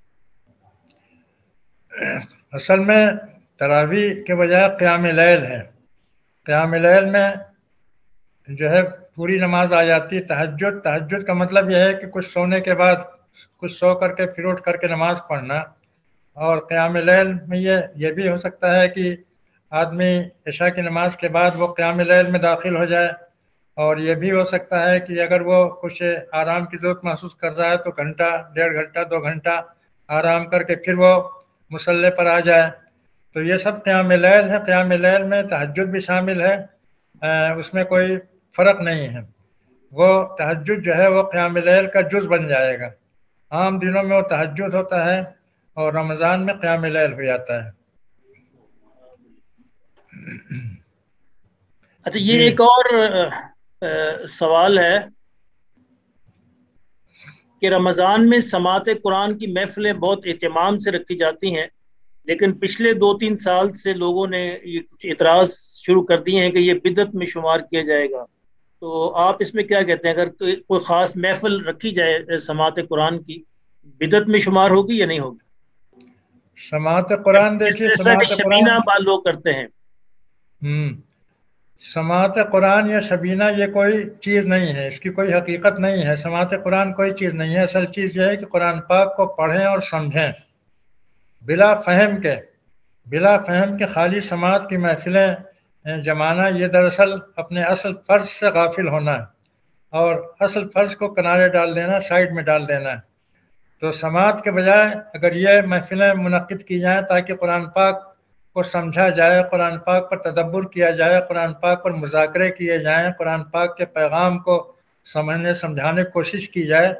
اصل میں تراویح کے بجائے قیام لیل ہے۔ قیام لیل میں جو ہے پوری نماز آ جاتی ہے۔ تہجد کا مطلب یہ ہے کہ کچھ سونے کے بعد کچھ سو کر کے پھر اٹھ کر کے نماز پڑھنا، اور قیام لیل میں یہ بھی ہو سکتا ہے کہ آدمی عشاء کی نماز کے بعد وہ قیام لیل میں داخل ہو جائے، اور یہ بھی ہو سکتا ہے کہ اگر وہ کچھ آرام کی ضرورت محسوس کر رہا ہے تو گھنٹہ، 1.5 گھنٹہ، 2 گھنٹہ آرام کر کے پھر وہ مصلی پر آ جائے۔ تو یہ سب قیام لیل ہے۔ قیام لیل میں تہجد بھی شامل ہے، اس میں کوئی فرق نہیں ہے۔ وہ تہجد جو ہے وہ قیام لیل کا جز بن جائے گا۔ عام دنوں میں وہ تہجد ہوتا ہے اور رمضان میں قیام لیل ہو جاتا ہے۔ اچھا، یہ ایک اور سوال ہے کہ رمضان میں سماعت قرآن کی محفلیں بہت اہتمام سے رکھی جاتی ہیں، لیکن پچھلے 2-3 سال سے لوگوں نے یہ کچھ اعتراض شروع کر دیے ہیں کہ یہ بدعت میں شمار کیا جائے گا۔ تو آپ اس میں کیا کہتے ہیں؟ اگر کوئی خاص محفل رکھی جائے سماعت قرآن کی، بدعت میں شمار ہوگی یا نہیں ہوگی؟ سماعت قرآن دیکھیے، سماعت شبینہ بعض لوگ کرتے ہیں۔ سماعت قرآن یا شبینہ یہ کوئی چیز نہیں ہے، اس کی کوئی حقیقت نہیں ہے۔ سماعت قرآن کوئی چیز نہیں ہے۔ اصل چیز یہ ہے کہ قرآن پاک کو پڑھیں اور سمجھیں بلا فہم کے خالی سماعت کی محفلیں جمانا، یہ دراصل اپنے اصل فرض سے غافل ہونا ہے، اور اصل فرض کو کنارے ڈال دینا، سائڈ میں ڈال دینا ہے۔ تو سماعت کے بجائے اگر یہ محفلیں منعقد کی جائیں تاکہ قرآن پاک کو سمجھا جائے، قرآن پاک پر تدبر کیا جائے، قرآن پاک پر مذاکرے کیے جائیں، قرآن پاک کے پیغام کو سمجھنے سمجھانے کی کوشش کی جائے،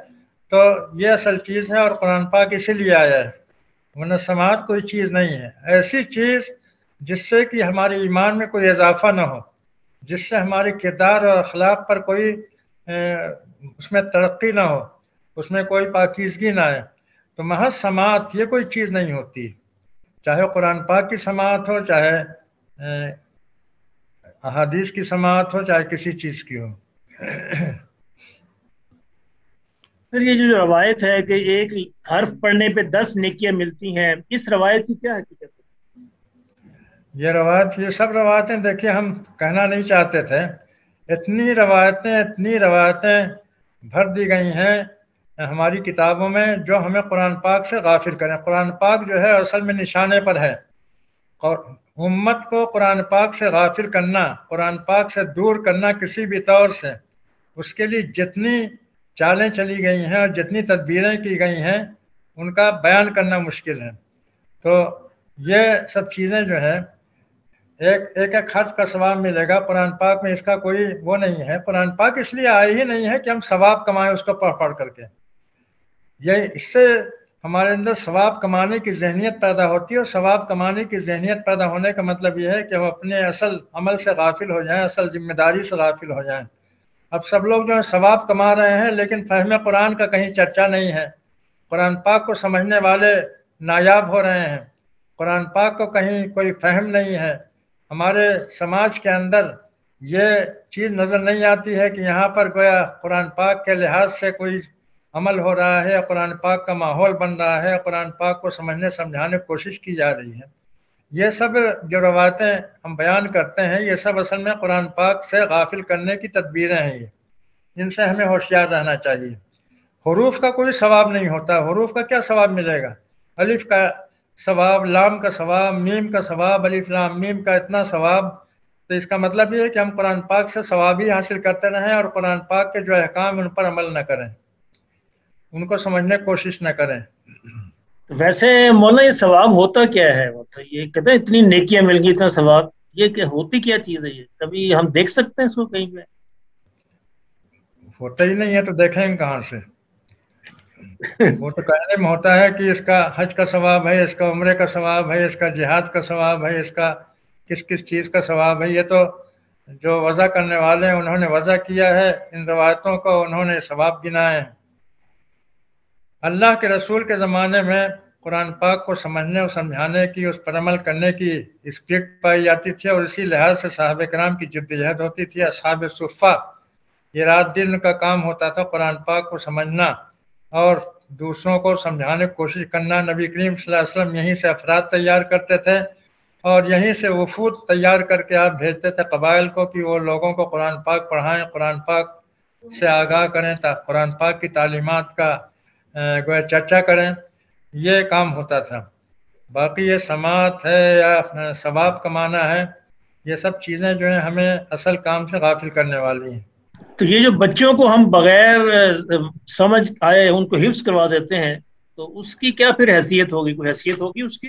تو یہ اصل چیز ہے، اور قرآن پاک اسی لیے آیا ہے۔ ورنہ سماعت کوئی چیز نہیں ہے، ایسی چیز جس سے کہ ہمارے ایمان میں کوئی اضافہ نہ ہو، جس سے ہمارے کردار اور اخلاق پر کوئی اس میں ترقی نہ ہو، اس میں کوئی پاکیزگی نہ آئے، تو محض سماعت یہ کوئی چیز نہیں ہوتی، چاہے قرآن پاک کی سماعت ہو، چاہے احادیث کی سماعت ہو، چاہے کسی چیز کی ہو۔ پھر یہ جو روایت ہے کہ ایک حرف پڑھنے پہ 10 نیکیاں ملتی ہیں، اس روایت کی کیا حقیقت ہے؟ یہ سب روایتیں دیکھیے ہم کہنا نہیں چاہتے تھے، اتنی روایتیں بھر دی گئی ہیں ہماری کتابوں میں جو ہمیں قرآن پاک سے غافل کریں۔ قرآن پاک جو ہے اصل میں نشانے پر ہے، اور امت کو قرآن پاک سے غافل کرنا، قرآن پاک سے دور کرنا کسی بھی طور سے، اس کے لیے جتنی چالیں چلی گئی ہیں اور جتنی تدبیریں کی گئی ہیں ان کا بیان کرنا مشکل ہے۔ تو یہ سب چیزیں جو ہے ایک حرف کا ثواب ملے گا، قرآن پاک میں اس کا کوئی وہ نہیں ہے۔ قرآن پاک اس لیے آئی ہی نہیں ہے کہ ہم ثواب کمائیں اس کو پڑھ کر کے، اس سے ہمارے اندر ثواب کمانے کی ذہنیت پیدا ہوتی ہے، اور ثواب کمانے کی ذہنیت پیدا ہونے کا مطلب یہ ہے کہ ہم اپنے اصل عمل سے غافل ہو جائیں، اصل ذمہ داری سے غافل ہو جائیں۔ اب سب لوگ جو ہے ثواب کما رہے ہیں، لیکن فہم قرآن کا کہیں چرچا نہیں ہے، قرآن پاک کو سمجھنے والے نایاب ہو رہے ہیں، قرآن پاک کو کہیں کوئی فہم نہیں ہے، ہمارے سماج کے اندر یہ چیز نظر نہیں آتی ہے کہ یہاں پر گویا قرآن پاک کے لحاظ سے کوئی عمل ہو رہا ہے، قرآن پاک کا ماحول بن رہا ہے، قرآن پاک کو سمجھنے سمجھانے کی کوشش کی جا رہی ہے۔ یہ سب جو روایتیں ہم بیان کرتے ہیں یہ سب اصل میں قرآن پاک سے غافل کرنے کی تدبیریں ہیں، یہ ان سے ہمیں ہوشیار رہنا چاہیے۔ حروف کا کوئی ثواب نہیں ہوتا، حروف کا کیا ثواب ملے گا؟ الف کا ثواب، لام کا ثواب، میم کا ثواب، الف لام میم کا اتنا ثواب، تو اس کا مطلب یہ ہے کہ ہم قرآن پاک سے ثواب ہی حاصل کرتے رہیں اور قرآن پاک کے جو احکام ان پر عمل نہ کریں، ان کو سمجھنے کی کوشش نہ کریں۔ ویسے مولانا یہ ثواب ہوتا کیا ہے؟ یہ کہتے ہیں اتنی نیکیاں مل گئی، اتنا ثواب، یہ کہ ہوتی کیا چیز ہے؟ یہ کبھی ہم دیکھ سکتے ہیں اس کو کہیں پہ؟ ہوتا ہی نہیں ہے تو دیکھیں گے کہاں سے؟ وہ تو کہنے میں ہوتا ہے کہ اس کا حج کا ثواب ہے، اس کا عمرے کا ثواب ہے، اس کا جہاد کا ثواب ہے، اس کا کس کس چیز کا ثواب ہے۔ یہ تو جو وضع کرنے والے ہیں انہوں نے وضع کیا ہے، ان روایتوں کو انہوں نے ثواب گنائے ہیں۔ اللہ کے رسول کے زمانے میں قرآن پاک کو سمجھنے اور سمجھانے کی، اس پر عمل کرنے کی اسپرٹ پائی جاتی تھی، اور اسی لحاظ سے صحابہ کرام کی جدوجہد ہوتی تھی۔ اصحاب صفہ یہ رات دن کا کام ہوتا تھا قرآن پاک کو سمجھنا اور دوسروں کو سمجھانے کی کوشش کرنا۔ نبی کریم صلی اللہ علیہ وسلم یہیں سے افراد تیار کرتے تھے اور یہیں سے وفود تیار کر کے آپ بھیجتے تھے قبائل کو کہ وہ لوگوں کو قرآن پاک پڑھائیں، قرآن پاک سے آگاہ کریں، قرآن پاک کی تعلیمات کا گویا چرچا کریں۔ یہ کام ہوتا تھا۔ باقی یہ سماعت ہے یا ثواب کمانا ہے، یہ سب چیزیں جو ہیں ہمیں اصل کام سے غافل کرنے والی ہیں۔ تو یہ جو بچوں کو ہم بغیر سمجھ آئے ان کو حفظ کروا دیتے ہیں تو اس کی کیا پھر حیثیت ہوگی؟ کوئی حیثیت ہوگی اس کی؟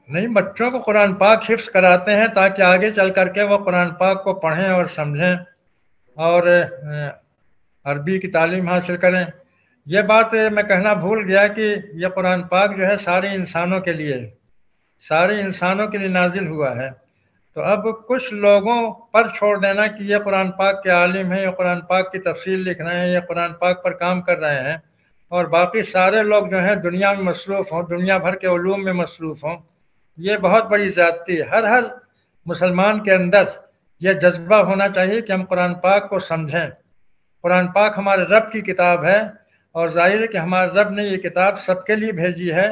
نہیں، بچوں کو قرآن پاک حفظ کراتے ہیں تاکہ آگے چل کر کے وہ قرآن پاک کو پڑھیں اور سمجھیں اور عربی کی تعلیم حاصل کریں۔ یہ بات میں کہنا بھول گیا کہ یہ قرآن پاک جو ہے سارے انسانوں کے لیے، سارے انسانوں کے لیے نازل ہوا ہے۔ تو اب کچھ لوگوں پر چھوڑ دینا کہ یہ قرآن پاک کے عالم ہیں، یہ قرآن پاک کی تفسیر لکھ رہے ہیں، یہ قرآن پاک پر کام کر رہے ہیں، اور باقی سارے لوگ جو ہیں دنیا میں مصروف ہوں، دنیا بھر کے علوم میں مصروف ہوں، یہ بہت بڑی زیادتی ہے۔ ہر مسلمان کے اندر یہ جذبہ ہونا چاہیے کہ ہم قرآن پاک کو سمجھیں۔ قرآن پاک ہمارے رب کی کتاب ہے، اور ظاہر ہے کہ ہمارے رب نے یہ کتاب سب کے لیے بھیجی ہے،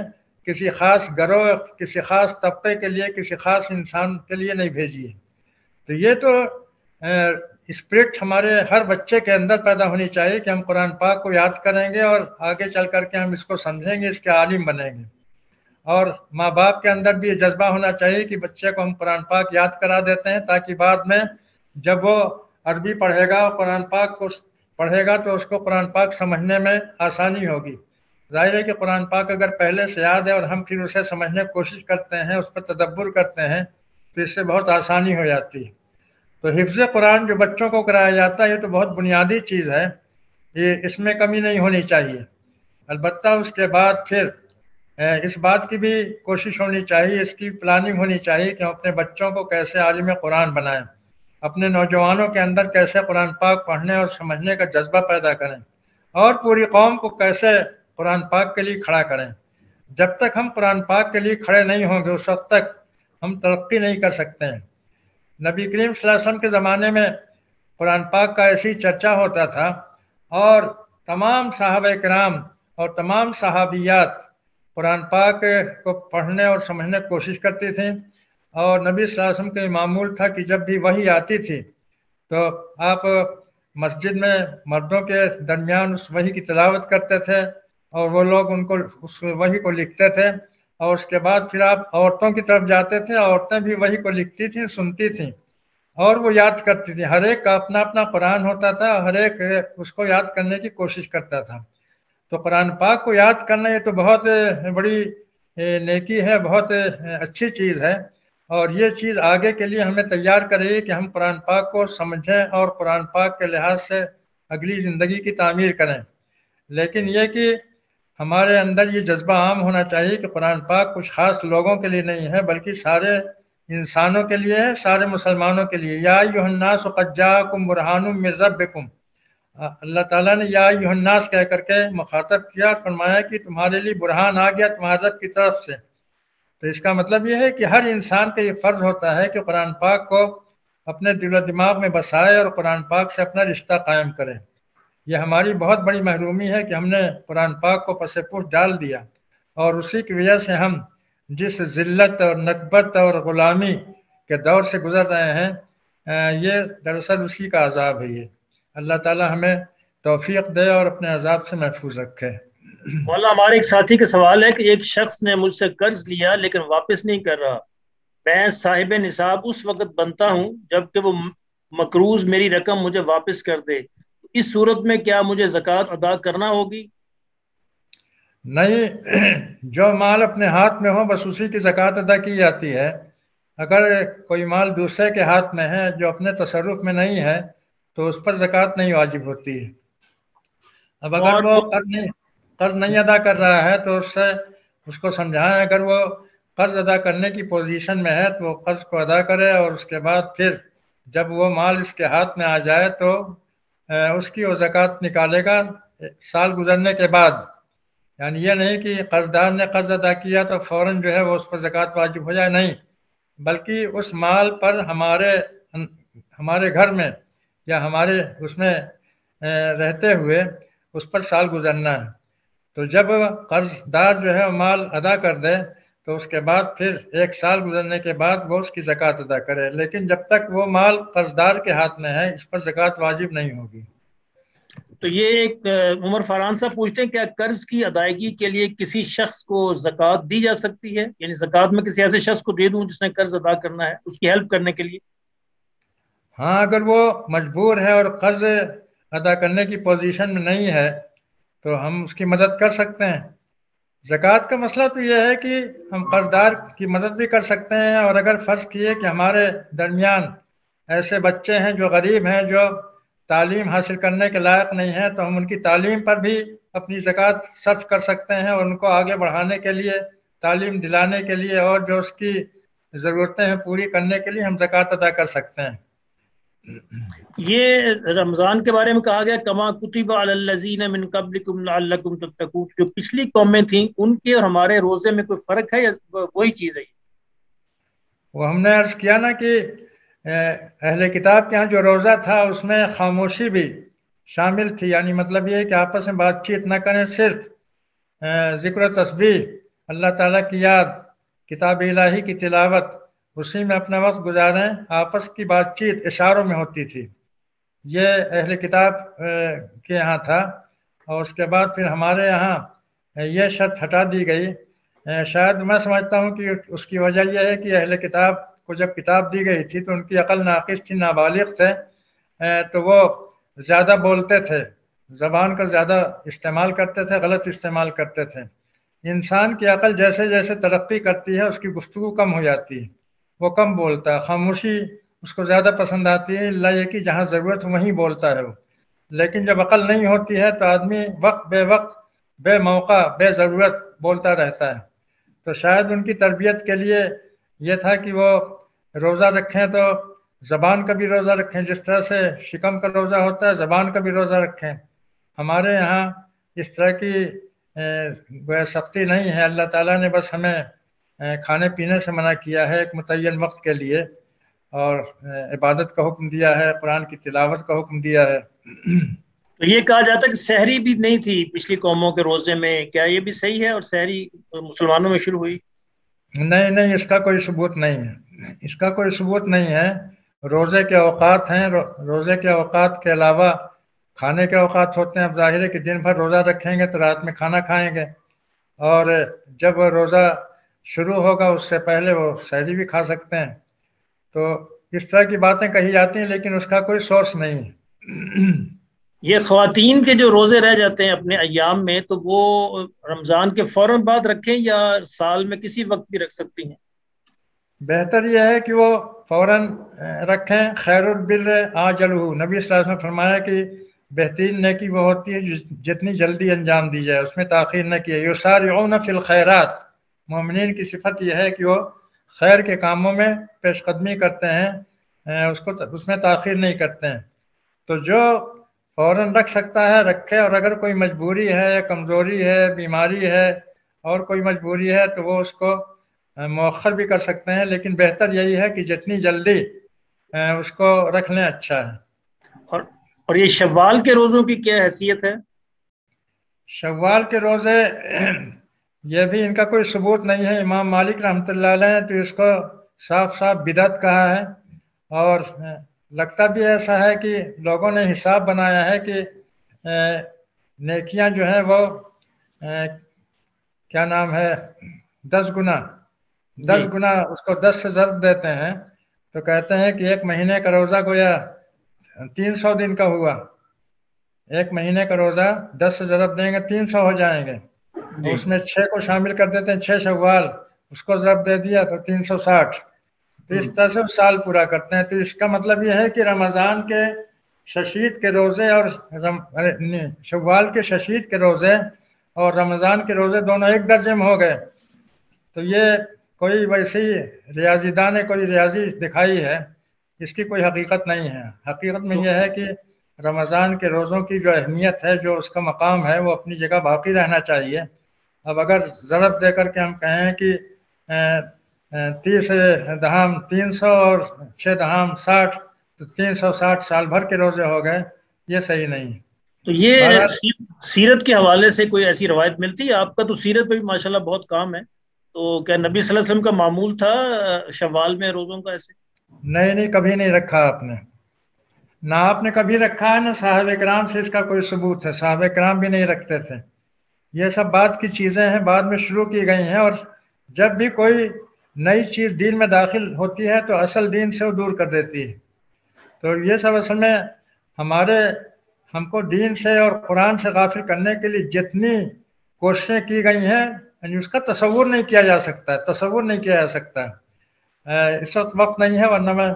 کسی خاص گروہ، کسی خاص طبقے کے لیے، کسی خاص انسان کے لیے نہیں بھیجی ہے۔ تو یہ تو اسپرٹ ہمارے ہر بچے کے اندر پیدا ہونی چاہیے کہ ہم قرآن پاک کو یاد کریں گے اور آگے چل کر کے ہم اس کو سمجھیں گے، اس کے عالم بنیں گے۔ اور ماں باپ کے اندر بھی یہ جذبہ ہونا چاہیے کہ بچے کو ہم قرآن پاک یاد کرا دیتے ہیں تاکہ بعد میں جب وہ عربی پڑھے گا، قرآن پاک کو پڑھے گا تو اس کو قرآن پاک سمجھنے میں آسانی ہوگی۔ ظاہر ہے کہ قرآن پاک اگر پہلے سے یاد ہے اور ہم پھر اسے سمجھنے کی کوشش کرتے ہیں، اس پر تدبر کرتے ہیں، تو اس سے بہت آسانی ہو جاتی ہے۔ تو حفظ قرآن جو بچوں کو کرایا جاتا ہے یہ تو بہت بنیادی چیز ہے، یہ اس میں کمی نہیں ہونی چاہیے۔ البتہ اس کے بعد پھر اس بات کی بھی کوشش ہونی چاہیے، اس کی پلاننگ ہونی چاہیے کہ ہم اپنے بچوں کو کیسے عالم قرآن بنائیں، اپنے نوجوانوں کے اندر کیسے قرآن پاک پڑھنے اور سمجھنے کا جذبہ پیدا کریں، اور پوری قوم کو کیسے قرآن پاک کے لیے کھڑا کریں۔ جب تک ہم قرآن پاک کے لیے کھڑے نہیں ہوں گے اس وقت تک ہم ترقی نہیں کر سکتے ہیں۔ نبی کریم صلی اللہ علیہ وسلم کے زمانے میں قرآن پاک کا ایسی چرچا ہوتا تھا، اور تمام صحابہ کرام اور تمام صحابیات قرآن پاک کو پڑھنے اور سمجھنے کی کوشش کرتی تھیں، اور نبی صلی اللہ علیہ وسلم کا یہ معمول تھا کہ جب بھی وحی آتی تھی تو آپ مسجد میں مردوں کے درمیان اس وحی کی تلاوت کرتے تھے، اور وہ لوگ ان کو اس وحی کو لکھتے تھے، اور اس کے بعد پھر آپ عورتوں کی طرف جاتے تھے، عورتیں بھی وحی کو لکھتی تھیں، سنتی تھیں، اور وہ یاد کرتی تھیں۔ ہر ایک کا اپنا اپنا قرآن ہوتا تھا، ہر ایک اس کو یاد کرنے کی کوشش کرتا تھا۔ تو قرآن پاک کو یاد کرنا یہ تو بہت بڑی نیکی ہے، بہت اچھی چیز ہے، اور یہ چیز آگے کے لیے ہمیں تیار کرے گی کہ ہم قرآن پاک کو سمجھیں اور قرآن پاک کے لحاظ سے اگلی زندگی کی تعمیر کریں۔ لیکن یہ کہ ہمارے اندر یہ جذبہ عام ہونا چاہیے کہ قرآن پاک کچھ خاص لوگوں کے لیے نہیں ہے بلکہ سارے انسانوں کے لیے ہے، سارے مسلمانوں کے لیے۔ یا ایھا الناس قد جاءکم برہان من ربکم، اللہ تعالیٰ نے یا ایھا الناس کہہ کر کے مخاطب کیا اور فرمایا کہ تمہارے لیے برہان آ گیا تمہارے رب کی طرف سے۔ تو اس کا مطلب یہ ہے کہ ہر انسان کا یہ فرض ہوتا ہے کہ قرآن پاک کو اپنے دل و دماغ میں بسائے اور قرآن پاک سے اپنا رشتہ قائم کرے۔ یہ ہماری بہت بڑی محرومی ہے کہ ہم نے قرآن پاک کو پس پوش ڈال دیا، اور اسی کی وجہ سے ہم جس ذلت اور نکبت اور غلامی کے دور سے گزر رہے ہیں، یہ دراصل اسی کا عذاب ہے۔ یہ اللہ تعالی ہمیں توفیق دے اور اپنے عذاب سے محفوظ رکھے۔ مولانا ہمارے ایک ساتھی کا سوال ہے کہ ایک شخص نے مجھ سے قرض لیا لیکن واپس نہیں کر رہا، میں صاحب نصاب اس وقت بنتا ہوں جبکہ وہ مقروض میری رقم مجھے واپس کر دے، اس صورت میں کیا مجھے زکوٰۃ ادا کرنا ہوگی؟ نہیں، جو مال اپنے ہاتھ میں ہو بس اسی کی زکوٰۃ ادا کی جاتی ہے۔ اگر کوئی مال دوسرے کے ہاتھ میں ہے جو اپنے تصرف میں نہیں ہے تو اس پر زکوٰۃ نہیں واجب ہوتی ہے۔ اب اگر وہ قرض نہیں ادا کر رہا ہے تو اس کو سمجھائیں، اگر وہ قرض ادا کرنے کی پوزیشن میں ہے تو وہ قرض کو ادا کرے، اور اس کے بعد پھر جب وہ مال اس کے ہاتھ میں آ جائے تو اس کی وہ زکوٰۃ نکالے گا سال گزرنے کے بعد۔ یعنی یہ نہیں کہ قرضدار نے قرض ادا کیا تو فوراً جو ہے وہ اس پر زکوٰۃ واجب ہو جائے، نہیں، بلکہ اس مال پر ہمارے گھر میں یا ہمارے اس میں رہتے ہوئے اس پر سال گزرنا ہے۔ تو جب قرض دار جو ہے مال ادا کر دے تو اس کے بعد پھر ایک سال گزرنے کے بعد وہ اس کی زکوٰۃ ادا کرے، لیکن جب تک وہ مال قرض دار کے ہاتھ میں ہے اس پر زکوٰۃ واجب نہیں ہوگی۔ تو یہ ایک عمر فاران صاحب پوچھتے ہیں کیا قرض کی ادائیگی کے لیے کسی شخص کو زکوٰۃ دی جا سکتی ہے؟ یعنی زکوٰۃ میں کسی ایسے شخص کو دے دوں جس نے قرض ادا کرنا ہے، اس کی ہیلپ کرنے کے لیے؟ ہاں، اگر وہ مجبور ہے اور قرض ادا کرنے کی پوزیشن میں نہیں ہے تو ہم اس کی مدد کر سکتے ہیں۔ زکوٰۃ کا مسئلہ تو یہ ہے کہ ہم قرضدار کی مدد بھی کر سکتے ہیں، اور اگر فرض کیے کہ ہمارے درمیان ایسے بچے ہیں جو غریب ہیں، جو تعلیم حاصل کرنے کے لائق نہیں ہیں، تو ہم ان کی تعلیم پر بھی اپنی زکوٰۃ صرف کر سکتے ہیں، اور ان کو آگے بڑھانے کے لیے، تعلیم دلانے کے لیے اور جو اس کی ضرورتیں ہیں پوری کرنے کے لیے ہم زکوٰۃ ادا کر سکتے ہیں۔ یہ رمضان کے بارے میں کہا گیا کما کتب علی الذین من قبلکم لعلکم تتقون، جو پچھلی قومیں تھیں ان کے اور ہمارے روزے میں کوئی فرق ہے یا وہی چیز ہے؟ وہ ہم نے عرض کیا نا کہ اہل کتاب کے ہاں جو روزہ تھا اس میں خاموشی بھی شامل تھی، یعنی مطلب یہ ہے کہ آپس میں بات چیت نہ کریں، صرف ذکر و تسبیح، اللہ تعالیٰ کی یاد، کتاب الہی کی تلاوت، اسی میں اپنا وقت گزاریں، آپس کی بات چیت اشاروں میں ہوتی تھی۔ یہ اہل کتاب کے یہاں تھا، اور اس کے بعد پھر ہمارے یہاں یہ شرط ہٹا دی گئی۔ شاید میں سمجھتا ہوں کہ اس کی وجہ یہ ہے کہ اہل کتاب کو جب کتاب دی گئی تھی تو ان کی عقل ناقص تھی، نابالغ تھے، تو وہ زیادہ بولتے تھے، زبان کا زیادہ استعمال کرتے تھے، غلط استعمال کرتے تھے۔ انسان کی عقل جیسے جیسے ترقی کرتی ہے اس کی گفتگو کم ہو جاتی ہے، وہ کم بولتا ہے، خاموشی اس کو زیادہ پسند آتی ہے، اللہ یہ کہ جہاں ضرورت ہو وہیں بولتا ہے وہ۔ لیکن جب عقل نہیں ہوتی ہے تو آدمی وقت بے موقع بے ضرورت بولتا رہتا ہے۔ تو شاید ان کی تربیت کے لیے یہ تھا کہ وہ روزہ رکھیں تو زبان کا بھی روزہ رکھیں، جس طرح سے شکم کا روزہ ہوتا ہے زبان کا بھی روزہ رکھیں۔ ہمارے یہاں اس طرح کی سختی نہیں ہے، اللہ تعالیٰ نے بس ہمیں کھانے پینے سے منع کیا ہے ایک متعین وقت کے لیے، اور عبادت کا حکم دیا ہے، قرآن کی تلاوت کا حکم دیا ہے۔ تو یہ کہا جاتا ہے کہ سحری بھی نہیں تھی پچھلی قوموں کے روزے میں، کیا یہ بھی صحیح ہے؟ اور سحری مسلمانوں میں شروع ہوئی؟ نہیں، اس کا کوئی ثبوت نہیں ہے، اس کا کوئی ثبوت نہیں ہے۔ روزے کے اوقات ہیں، روزے کے اوقات کے علاوہ کھانے کے اوقات ہوتے ہیں۔ اب ظاہر ہے کہ دن بھر روزہ رکھیں گے تو رات میں کھانا کھائیں گے، اور جب روزہ شروع ہوگا اس سے پہلے وہ سحری بھی کھا سکتے ہیں۔ تو اس طرح کی باتیں کہی جاتی ہیں لیکن اس کا کوئی سورس نہیں ہے۔ یہ خواتین کے جو روزے رہ جاتے ہیں اپنے ایام میں، تو وہ رمضان کے فوراً بعد رکھیں یا سال میں کسی وقت بھی رکھ سکتی ہیں؟ بہتر یہ ہے کہ وہ فوراً رکھیں، خیر البر عاجلہ، نبی صلی اللہ علیہ وسلم فرمایا کہ بہترین نیکی وہ ہوتی ہے جتنی جلدی انجام دی جائے، اس میں تاخیر نہ کیے۔ یسارعون فی الخیرات، مومنین کی صفت یہ ہے کہ وہ خیر کے کاموں میں پیش قدمی کرتے ہیں، اس میں تاخیر نہیں کرتے ہیں۔ تو جو فوراً رکھ سکتا ہے رکھے، اور اگر کوئی مجبوری ہے، کمزوری ہے، بیماری ہے اور کوئی مجبوری ہے تو وہ اس کو مؤخر بھی کر سکتے ہیں، لیکن بہتر یہی ہے کہ جتنی جلدی اس کو رکھ لیں اچھا ہے۔ اور یہ شوال کے روزوں کی کیا حیثیت ہے؟ شوال کے روزے یہ بھی ان کا کوئی ثبوت نہیں ہے۔ امام مالک رحمۃ اللہ علیہ نے تو اس کو صاف صاف بدعت کہا ہے، اور لگتا بھی ایسا ہے کہ لوگوں نے حساب بنایا ہے کہ نیکیاں جو ہیں وہ کیا نام ہے 10 گنا اس کو 10 سے ضرب دیتے ہیں، تو کہتے ہیں کہ ایک مہینے کا روزہ گویا 300 دن کا ہوا۔ ایک مہینے کا روزہ 10 سے ضرب دیں گے 300 ہو جائیں گے، اس میں 6 کو شامل کر دیتے ہیں، 6 شوال، اس کو ضرب دے دیا تو 360، تو اس طرح سے سال پورا کرتے ہیں۔ تو اس کا مطلب یہ ہے کہ رمضان کے ششید کے روزے اور شوال کے ششید کے روزے اور رمضان کے روزے دونوں ایک درجے میں ہو گئے۔ تو یہ کوئی ویسی ریاضی دان نے کوئی ریاضی دکھائی ہے، اس کی کوئی حقیقت نہیں ہے۔ حقیقت میں یہ ہے کہ رمضان کے روزوں کی جو اہمیت ہے، جو اس کا مقام ہے، وہ اپنی جگہ باقی رہنا چاہیے۔ اب اگر ضرب دے کر کے ہم کہیں کہ 30 دہام 300 اور 6 دہام 60، تو 360 سال بھر کے روزے ہو گئے، یہ صحیح نہیں ہے۔ تو یہ سیرت کے حوالے سے کوئی ایسی روایت ملتی ہے؟ آپ کا تو سیرت پہ بھی ماشاءاللہ بہت کام ہے، تو کیا نبی صلی اللہ علیہ وسلم کا معمول تھا شوال میں روزوں کا ایسے؟ نہیں، کبھی نہیں رکھا آپ نے، نہ آپ نے کبھی رکھا ہے، نہ صحابہ کرام سے اس کا کوئی ثبوت ہے۔ صحابہ کرام بھی نہیں رکھتے تھے۔ یہ سب بعد کی چیزیں ہیں، بعد میں شروع کی گئی ہیں، اور جب بھی کوئی نئی چیز دین میں داخل ہوتی ہے تو اصل دین سے وہ دور کر دیتی ہے۔ تو یہ سب اصل میں ہم کو دین سے اور قرآن سے غافل کرنے کے لیے جتنی کوششیں کی گئی ہیں، یعنی اس کا تصور نہیں کیا جا سکتا ہے۔ اس وقت نہیں ہے، ورنہ میں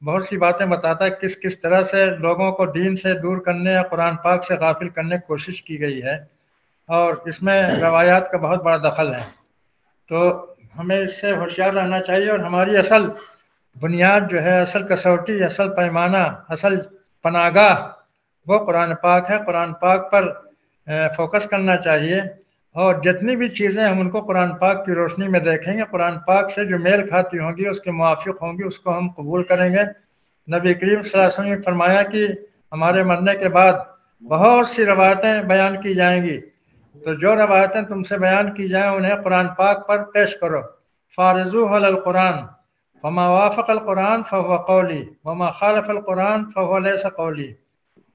بہت سی باتیں بتاتا ہے کس طرح سے لوگوں کو دین سے دور کرنے یا قرآن پاک سے غافل کرنے کی کوشش کی گئی ہے، اور اس میں روایات کا بہت بڑا دخل ہے۔ تو ہمیں اس سے ہوشیار رہنا چاہیے، اور ہماری اصل بنیاد جو ہے، اصل کسوٹی، اصل پیمانہ، اصل پناہگاہ وہ قرآن پاک ہے۔ قرآن پاک پر فوکس کرنا چاہیے، اور جتنی بھی چیزیں ہم ان کو قرآن پاک کی روشنی میں دیکھیں گے، قرآن پاک سے جو میل کھاتی ہوں گی، اس کے موافق ہوں گی، اس کو ہم قبول کریں گے۔ نبی کریم صلی اللہ علیہ وسلم نے فرمایا کہ ہمارے مرنے کے بعد بہت سی روایتیں بیان کی جائیں گی، تو جو روایتیں تم سے بیان کی جائیں انہیں قرآن پاک پر پیش کرو۔ فارضوہ علی القرآن فما وافق القرآن فهو قولی وما خالف القرآن فهو لیس قولی،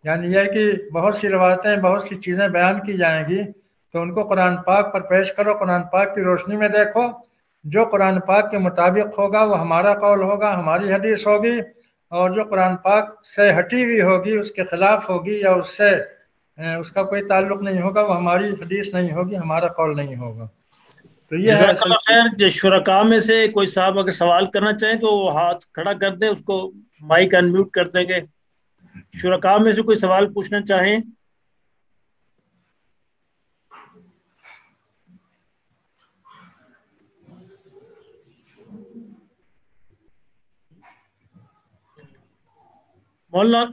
یعنی یہ کہ بہت سی روایتیں، بہت سی چیزیں بیان کی جائیں گی، تو ان کو قرآن پاک پر پیش کرو، قرآن پاک کی روشنی میں دیکھو، جو قرآن پاک کے مطابق ہوگا وہ ہمارا قول ہوگا، ہماری حدیث ہوگی، اور جو قرآن پاک سے ہٹی ہوئی ہوگی، اس کے خلاف ہوگی، یا اس کا کوئی تعلق نہیں ہوگا، وہ ہماری حدیث نہیں ہوگی، ہمارا قول نہیں ہوگا۔ تو یہ ہے جزاک اللہ خیر۔ شرکاء میں سے کوئی صاحب اگر سوال کرنا چاہیں تو وہ ہاتھ کھڑا کر دیں، اس کو مائک انمیوٹ کر دیں گے۔ شرکاء میں سے کوئی سوال پوچھنا چاہیں؟ مولانا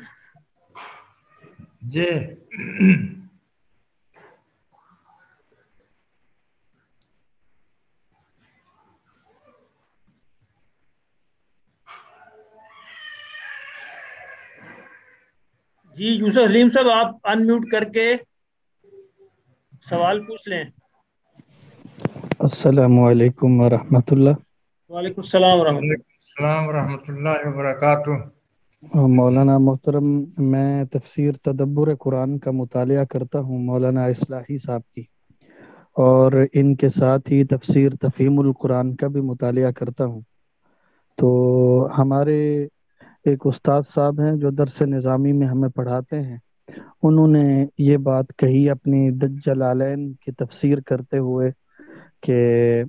جی جی یوسف حلیم صاحب، آپ انمیوٹ کر کے سوال پوچھ لیں۔ السلام علیکم ورحمۃ اللہ۔ وعلیکم السلام ورحمۃ اللہ۔ السلام ورحمۃ اللہ وبرکاتہ۔ مولانا محترم، میں تفسیر تدبر قرآن کا مطالعہ کرتا ہوں مولانا اصلاحی صاحب کی، اور ان کے ساتھ ہی تفسیر تفہیم القرآن کا بھی مطالعہ کرتا ہوں۔ تو ہمارے ایک استاد صاحب ہیں جو درس نظامی میں ہمیں پڑھاتے ہیں، انہوں نے یہ بات کہی اپنی جلالین کی تفسیر کرتے ہوئے کہ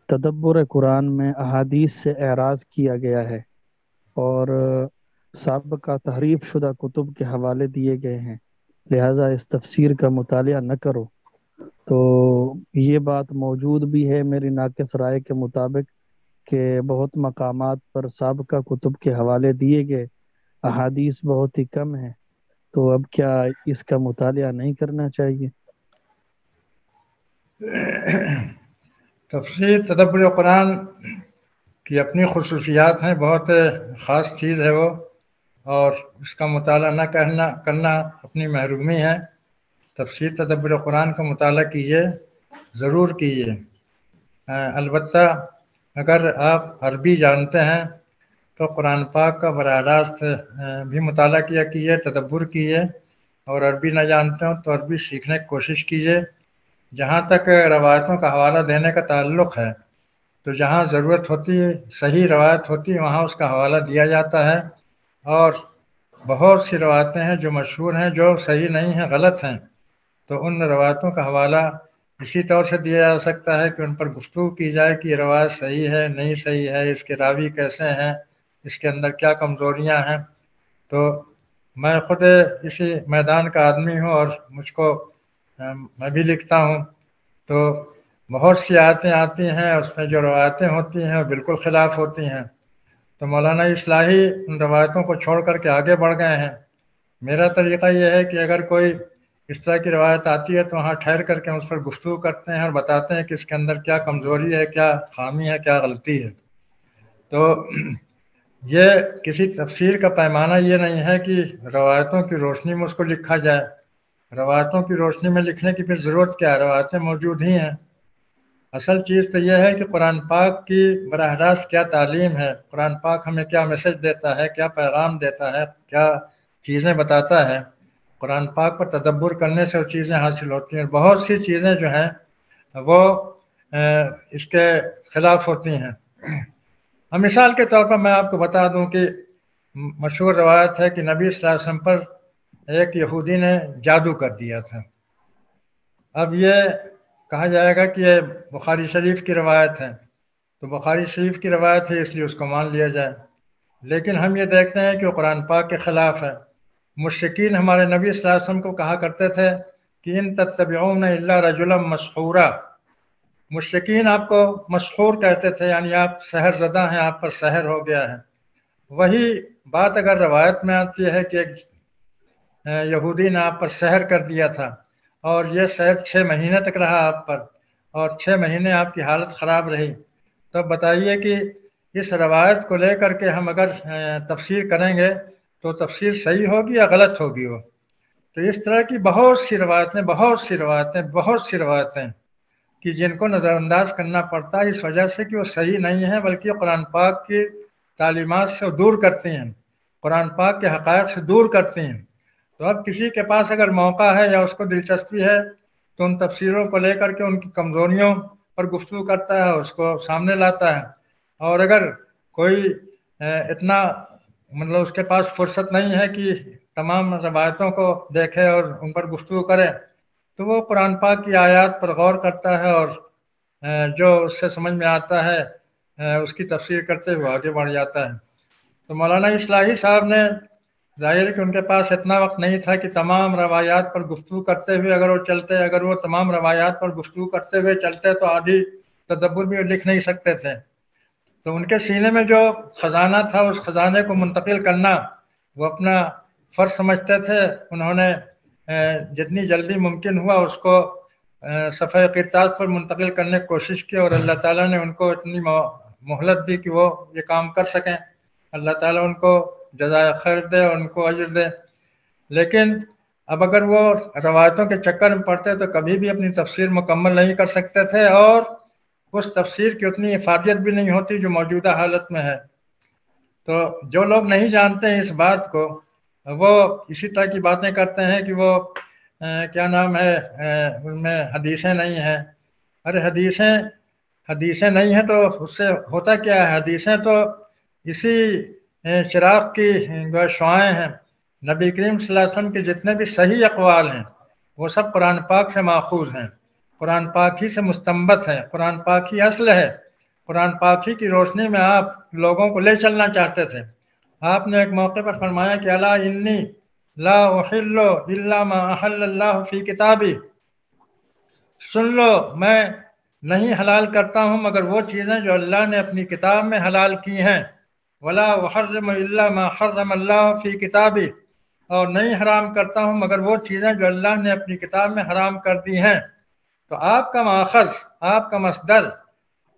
تدبر قرآن میں احادیث سے اعراض کیا گیا ہے، اور سابقہ تحریف شدہ کتب کے حوالے دیے گئے ہیں، لہٰذا اس تفسیر کا مطالعہ نہ کرو۔ تو یہ بات موجود بھی ہے میری ناقص رائے کے مطابق کہ بہت مقامات پر سابقہ کتب کے حوالے دیے گئے، احادیث بہت ہی کم ہیں، تو اب کیا اس کا مطالعہ نہیں کرنا چاہیے؟ تفسیر تدبر قرآن کی اپنی خصوصیات ہیں، بہت خاص چیز ہے وہ، اور اس کا مطالعہ نہ کرنا اپنی محرومی ہے۔ تفسیر تدبر قرآن کا مطالعہ کیجیے، ضرور کیجیے۔ البتہ اگر آپ عربی جانتے ہیں تو قرآن پاک کا براہ راست بھی مطالعہ کیا کیجیے، تدبر کیجیے، اور عربی نہ جانتے ہوں تو عربی سیکھنے کی کوشش کیجیے۔ جہاں تک روایتوں کا حوالہ دینے کا تعلق ہے تو جہاں ضرورت ہوتی ہے، صحیح روایت ہوتی ہے، وہاں اس کا حوالہ دیا جاتا ہے، اور بہت سی روایتیں ہیں جو مشہور ہیں جو صحیح نہیں ہیں، غلط ہیں، تو ان روایتوں کا حوالہ اسی طور سے دیا جا سکتا ہے کہ ان پر گفتگو کی جائے کہ یہ روایت صحیح ہے نہیں صحیح ہے، اس کے راوی کیسے ہیں، اس کے اندر کیا کمزوریاں ہیں۔ تو میں خود اسی میدان کا آدمی ہوں، اور مجھ کو میں بھی لکھتا ہوں، تو بہت سی آیتیں آتی ہیں، اس میں جو روایتیں ہوتی ہیں وہ بالکل خلاف ہوتی ہیں، تو مولانا اصلاحی ان روایتوں کو چھوڑ کر کے آگے بڑھ گئے ہیں۔ میرا طریقہ یہ ہے کہ اگر کوئی اس طرح کی روایت آتی ہے تو وہاں ٹھہر کر کے اس پر گفتگو کرتے ہیں اور بتاتے ہیں کہ اس کے اندر کیا کمزوری ہے، کیا خامی ہے، کیا غلطی ہے۔ تو یہ کسی تفسیر کا پیمانہ یہ نہیں ہے کہ روایتوں کی روشنی میں اس کو لکھا جائے۔ روایتوں کی روشنی میں لکھنے کی پھر ضرورت کیا ہے، روایتیں موجود ہی ہیں۔ اصل چیز تو یہ ہے کہ قرآن پاک کی براہ راست کیا تعلیم ہے، قرآن پاک ہمیں کیا میسج دیتا ہے، کیا پیغام دیتا ہے، کیا چیزیں بتاتا ہے۔ قرآن پاک پر تدبر کرنے سے وہ چیزیں حاصل ہوتی ہیں۔ بہت سی چیزیں جو ہیں وہ اس کے خلاف ہوتی ہیں۔ مثال کے طور پر میں آپ کو بتا دوں کہ مشہور روایت ہے کہ نبی صلی اللہ علیہ وسلم پر ایک یہودی نے جادو کر دیا تھا۔ اب یہ کہا جائے گا کہ یہ بخاری شریف کی روایت ہے، تو بخاری شریف کی روایت ہے اس لیے اس کو مان لیا جائے، لیکن ہم یہ دیکھتے ہیں کہ وہ قرآن پاک کے خلاف ہے۔ مشرکین ہمارے نبی صلی اللہ علیہ وسلم کو کہا کرتے تھے کہ ان تتبعون الا رجلا مسحورا، مشرکین آپ کو مسحور کہتے تھے، یعنی آپ سحر زدہ ہیں، آپ پر سحر ہو گیا ہے۔ وہی بات اگر روایت میں آتی ہے کہ ایک یہودی نے آپ پر سحر کر دیا تھا، اور یہ سحر 6 مہینے تک رہا آپ پر، اور 6 مہینے آپ کی حالت خراب رہی، تو بتائیے کہ اس روایت کو لے کر کے ہم اگر تفسیر کریں گے تو تفسیر صحیح ہوگی یا غلط ہوگی وہ؟ تو اس طرح کی بہت سی روایتیں کہ جن کو نظر انداز کرنا پڑتا ہے اس وجہ سے کہ وہ صحیح نہیں ہیں، بلکہ قرآن پاک کی تعلیمات سے دور کرتے ہیں، قرآن پاک کے حقائق سے دور کرتے ہیں۔ تو اب کسی کے پاس اگر موقع ہے یا اس کو دلچسپی ہے تو ان تفسیروں کو لے کر کے ان کی کمزوریوں پر گفتگو کرتا ہے، اس کو سامنے لاتا ہے، اور اگر کوئی اتنا مطلب اس کے پاس فرصت نہیں ہے کہ تمام روایتوں کو دیکھے اور ان پر گفتگو کرے، تو وہ قرآن پاک کی آیات پر غور کرتا ہے، اور جو اس سے سمجھ میں آتا ہے اس کی تفسیر کرتے ہوئے آگے بڑھ جاتا ہے۔ تو مولانا اصلاحی صاحب نے ظاہر ہے کہ ان کے پاس اتنا وقت نہیں تھا کہ تمام روایات پر گفتگو کرتے ہوئے اگر وہ تمام روایات پر گفتگو کرتے ہوئے چلتے تو آدھی تدبر بھی لکھ نہیں سکتے تھے۔ تو ان کے سینے میں جو خزانہ تھا اس خزانے کو منتقل کرنا وہ اپنا فرض سمجھتے تھے۔ انہوں نے جتنی جلدی ممکن ہوا اس کو صفحہ قرطاس پر منتقل کرنے کی کوشش کی، اور اللہ تعالیٰ نے ان کو اتنی مہلت دی کہ وہ یہ کام کر سکیں۔ اللہ تعالیٰ ان کو جزائے خیر دے اور ان کو اجر دے۔ لیکن اب اگر وہ روایتوں کے چکر میں پڑتے تو کبھی بھی اپنی تفسیر مکمل نہیں کر سکتے تھے، اور اس تفسیر کی اتنی افادیت بھی نہیں ہوتی جو موجودہ حالت میں ہے۔ تو جو لوگ نہیں جانتے ہیں اس بات کو، وہ اسی طرح کی باتیں کرتے ہیں کہ وہ کیا نام ہے ان میں حدیثیں نہیں ہیں۔ ارے حدیثیں نہیں ہیں تو اس سے ہوتا کیا ہے؟ حدیثیں تو اسی چراغ کی شعائیں ہیں۔ نبی کریم صلی اللہ علیہ وسلم کے جتنے بھی صحیح اقوال ہیں وہ سب قرآن پاک سے ماخوذ ہیں، قرآن پاک ہی سے مستنبت ہیں، قرآن پاک ہی اصل ہے۔ قرآن پاک ہی کی روشنی میں آپ لوگوں کو لے چلنا چاہتے تھے۔ آپ نے ایک موقع پر فرمایا کہ الا انی لا احل الا ما احل اللہ فی کتابی، سن لو میں نہیں حلال کرتا ہوں مگر وہ چیزیں جو اللہ نے اپنی کتاب میں حلال کی ہیں، ولا احرم الا ما حرم اللہ فی کتابی، اور نہیں حرام کرتا ہوں مگر وہ چیزیں جو اللہ نے اپنی کتاب میں حرام کر دی ہیں۔ تو آپ کا ماخذ، آپ کا مصدر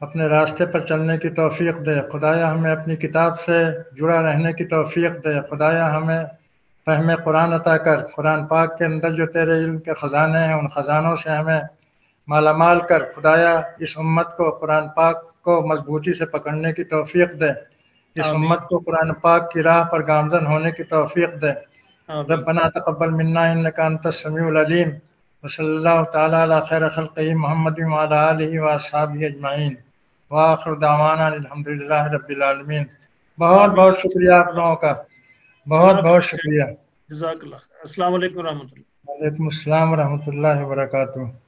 اپنے راستے پر چلنے کی توفیق دے، خدایا ہمیں اپنی کتاب سے جڑا رہنے کی توفیق دے، خدایا ہمیں فہم قرآن عطا کر، قرآن پاک کے اندر جو تیرے علم کے خزانے ہیں ان خزانوں سے ہمیں مالا مال کر، خدایا اس امت کو قرآن پاک کو مضبوطی سے پکڑنے کی توفیق دے، اس امت کو قرآن پاک کی راہ پر گامزن ہونے کی توفیق دے۔ ربنا تقبل منا انک انت السمیع العلیم، وصلی اللہ تعالی علی خیر خلقہ محمد وعلی آلہ واصحابہ اجمعین، وآخر دعوانا الحمدللہ رب العالمین۔ بہت بہت شکریہ آپ لوگوں کا، بہت بہت شکریہ۔ جزاک اللہ۔ السلام علیکم ورحمۃ اللہ۔ وعلیکم السلام ورحمۃ اللہ وبرکاتہ۔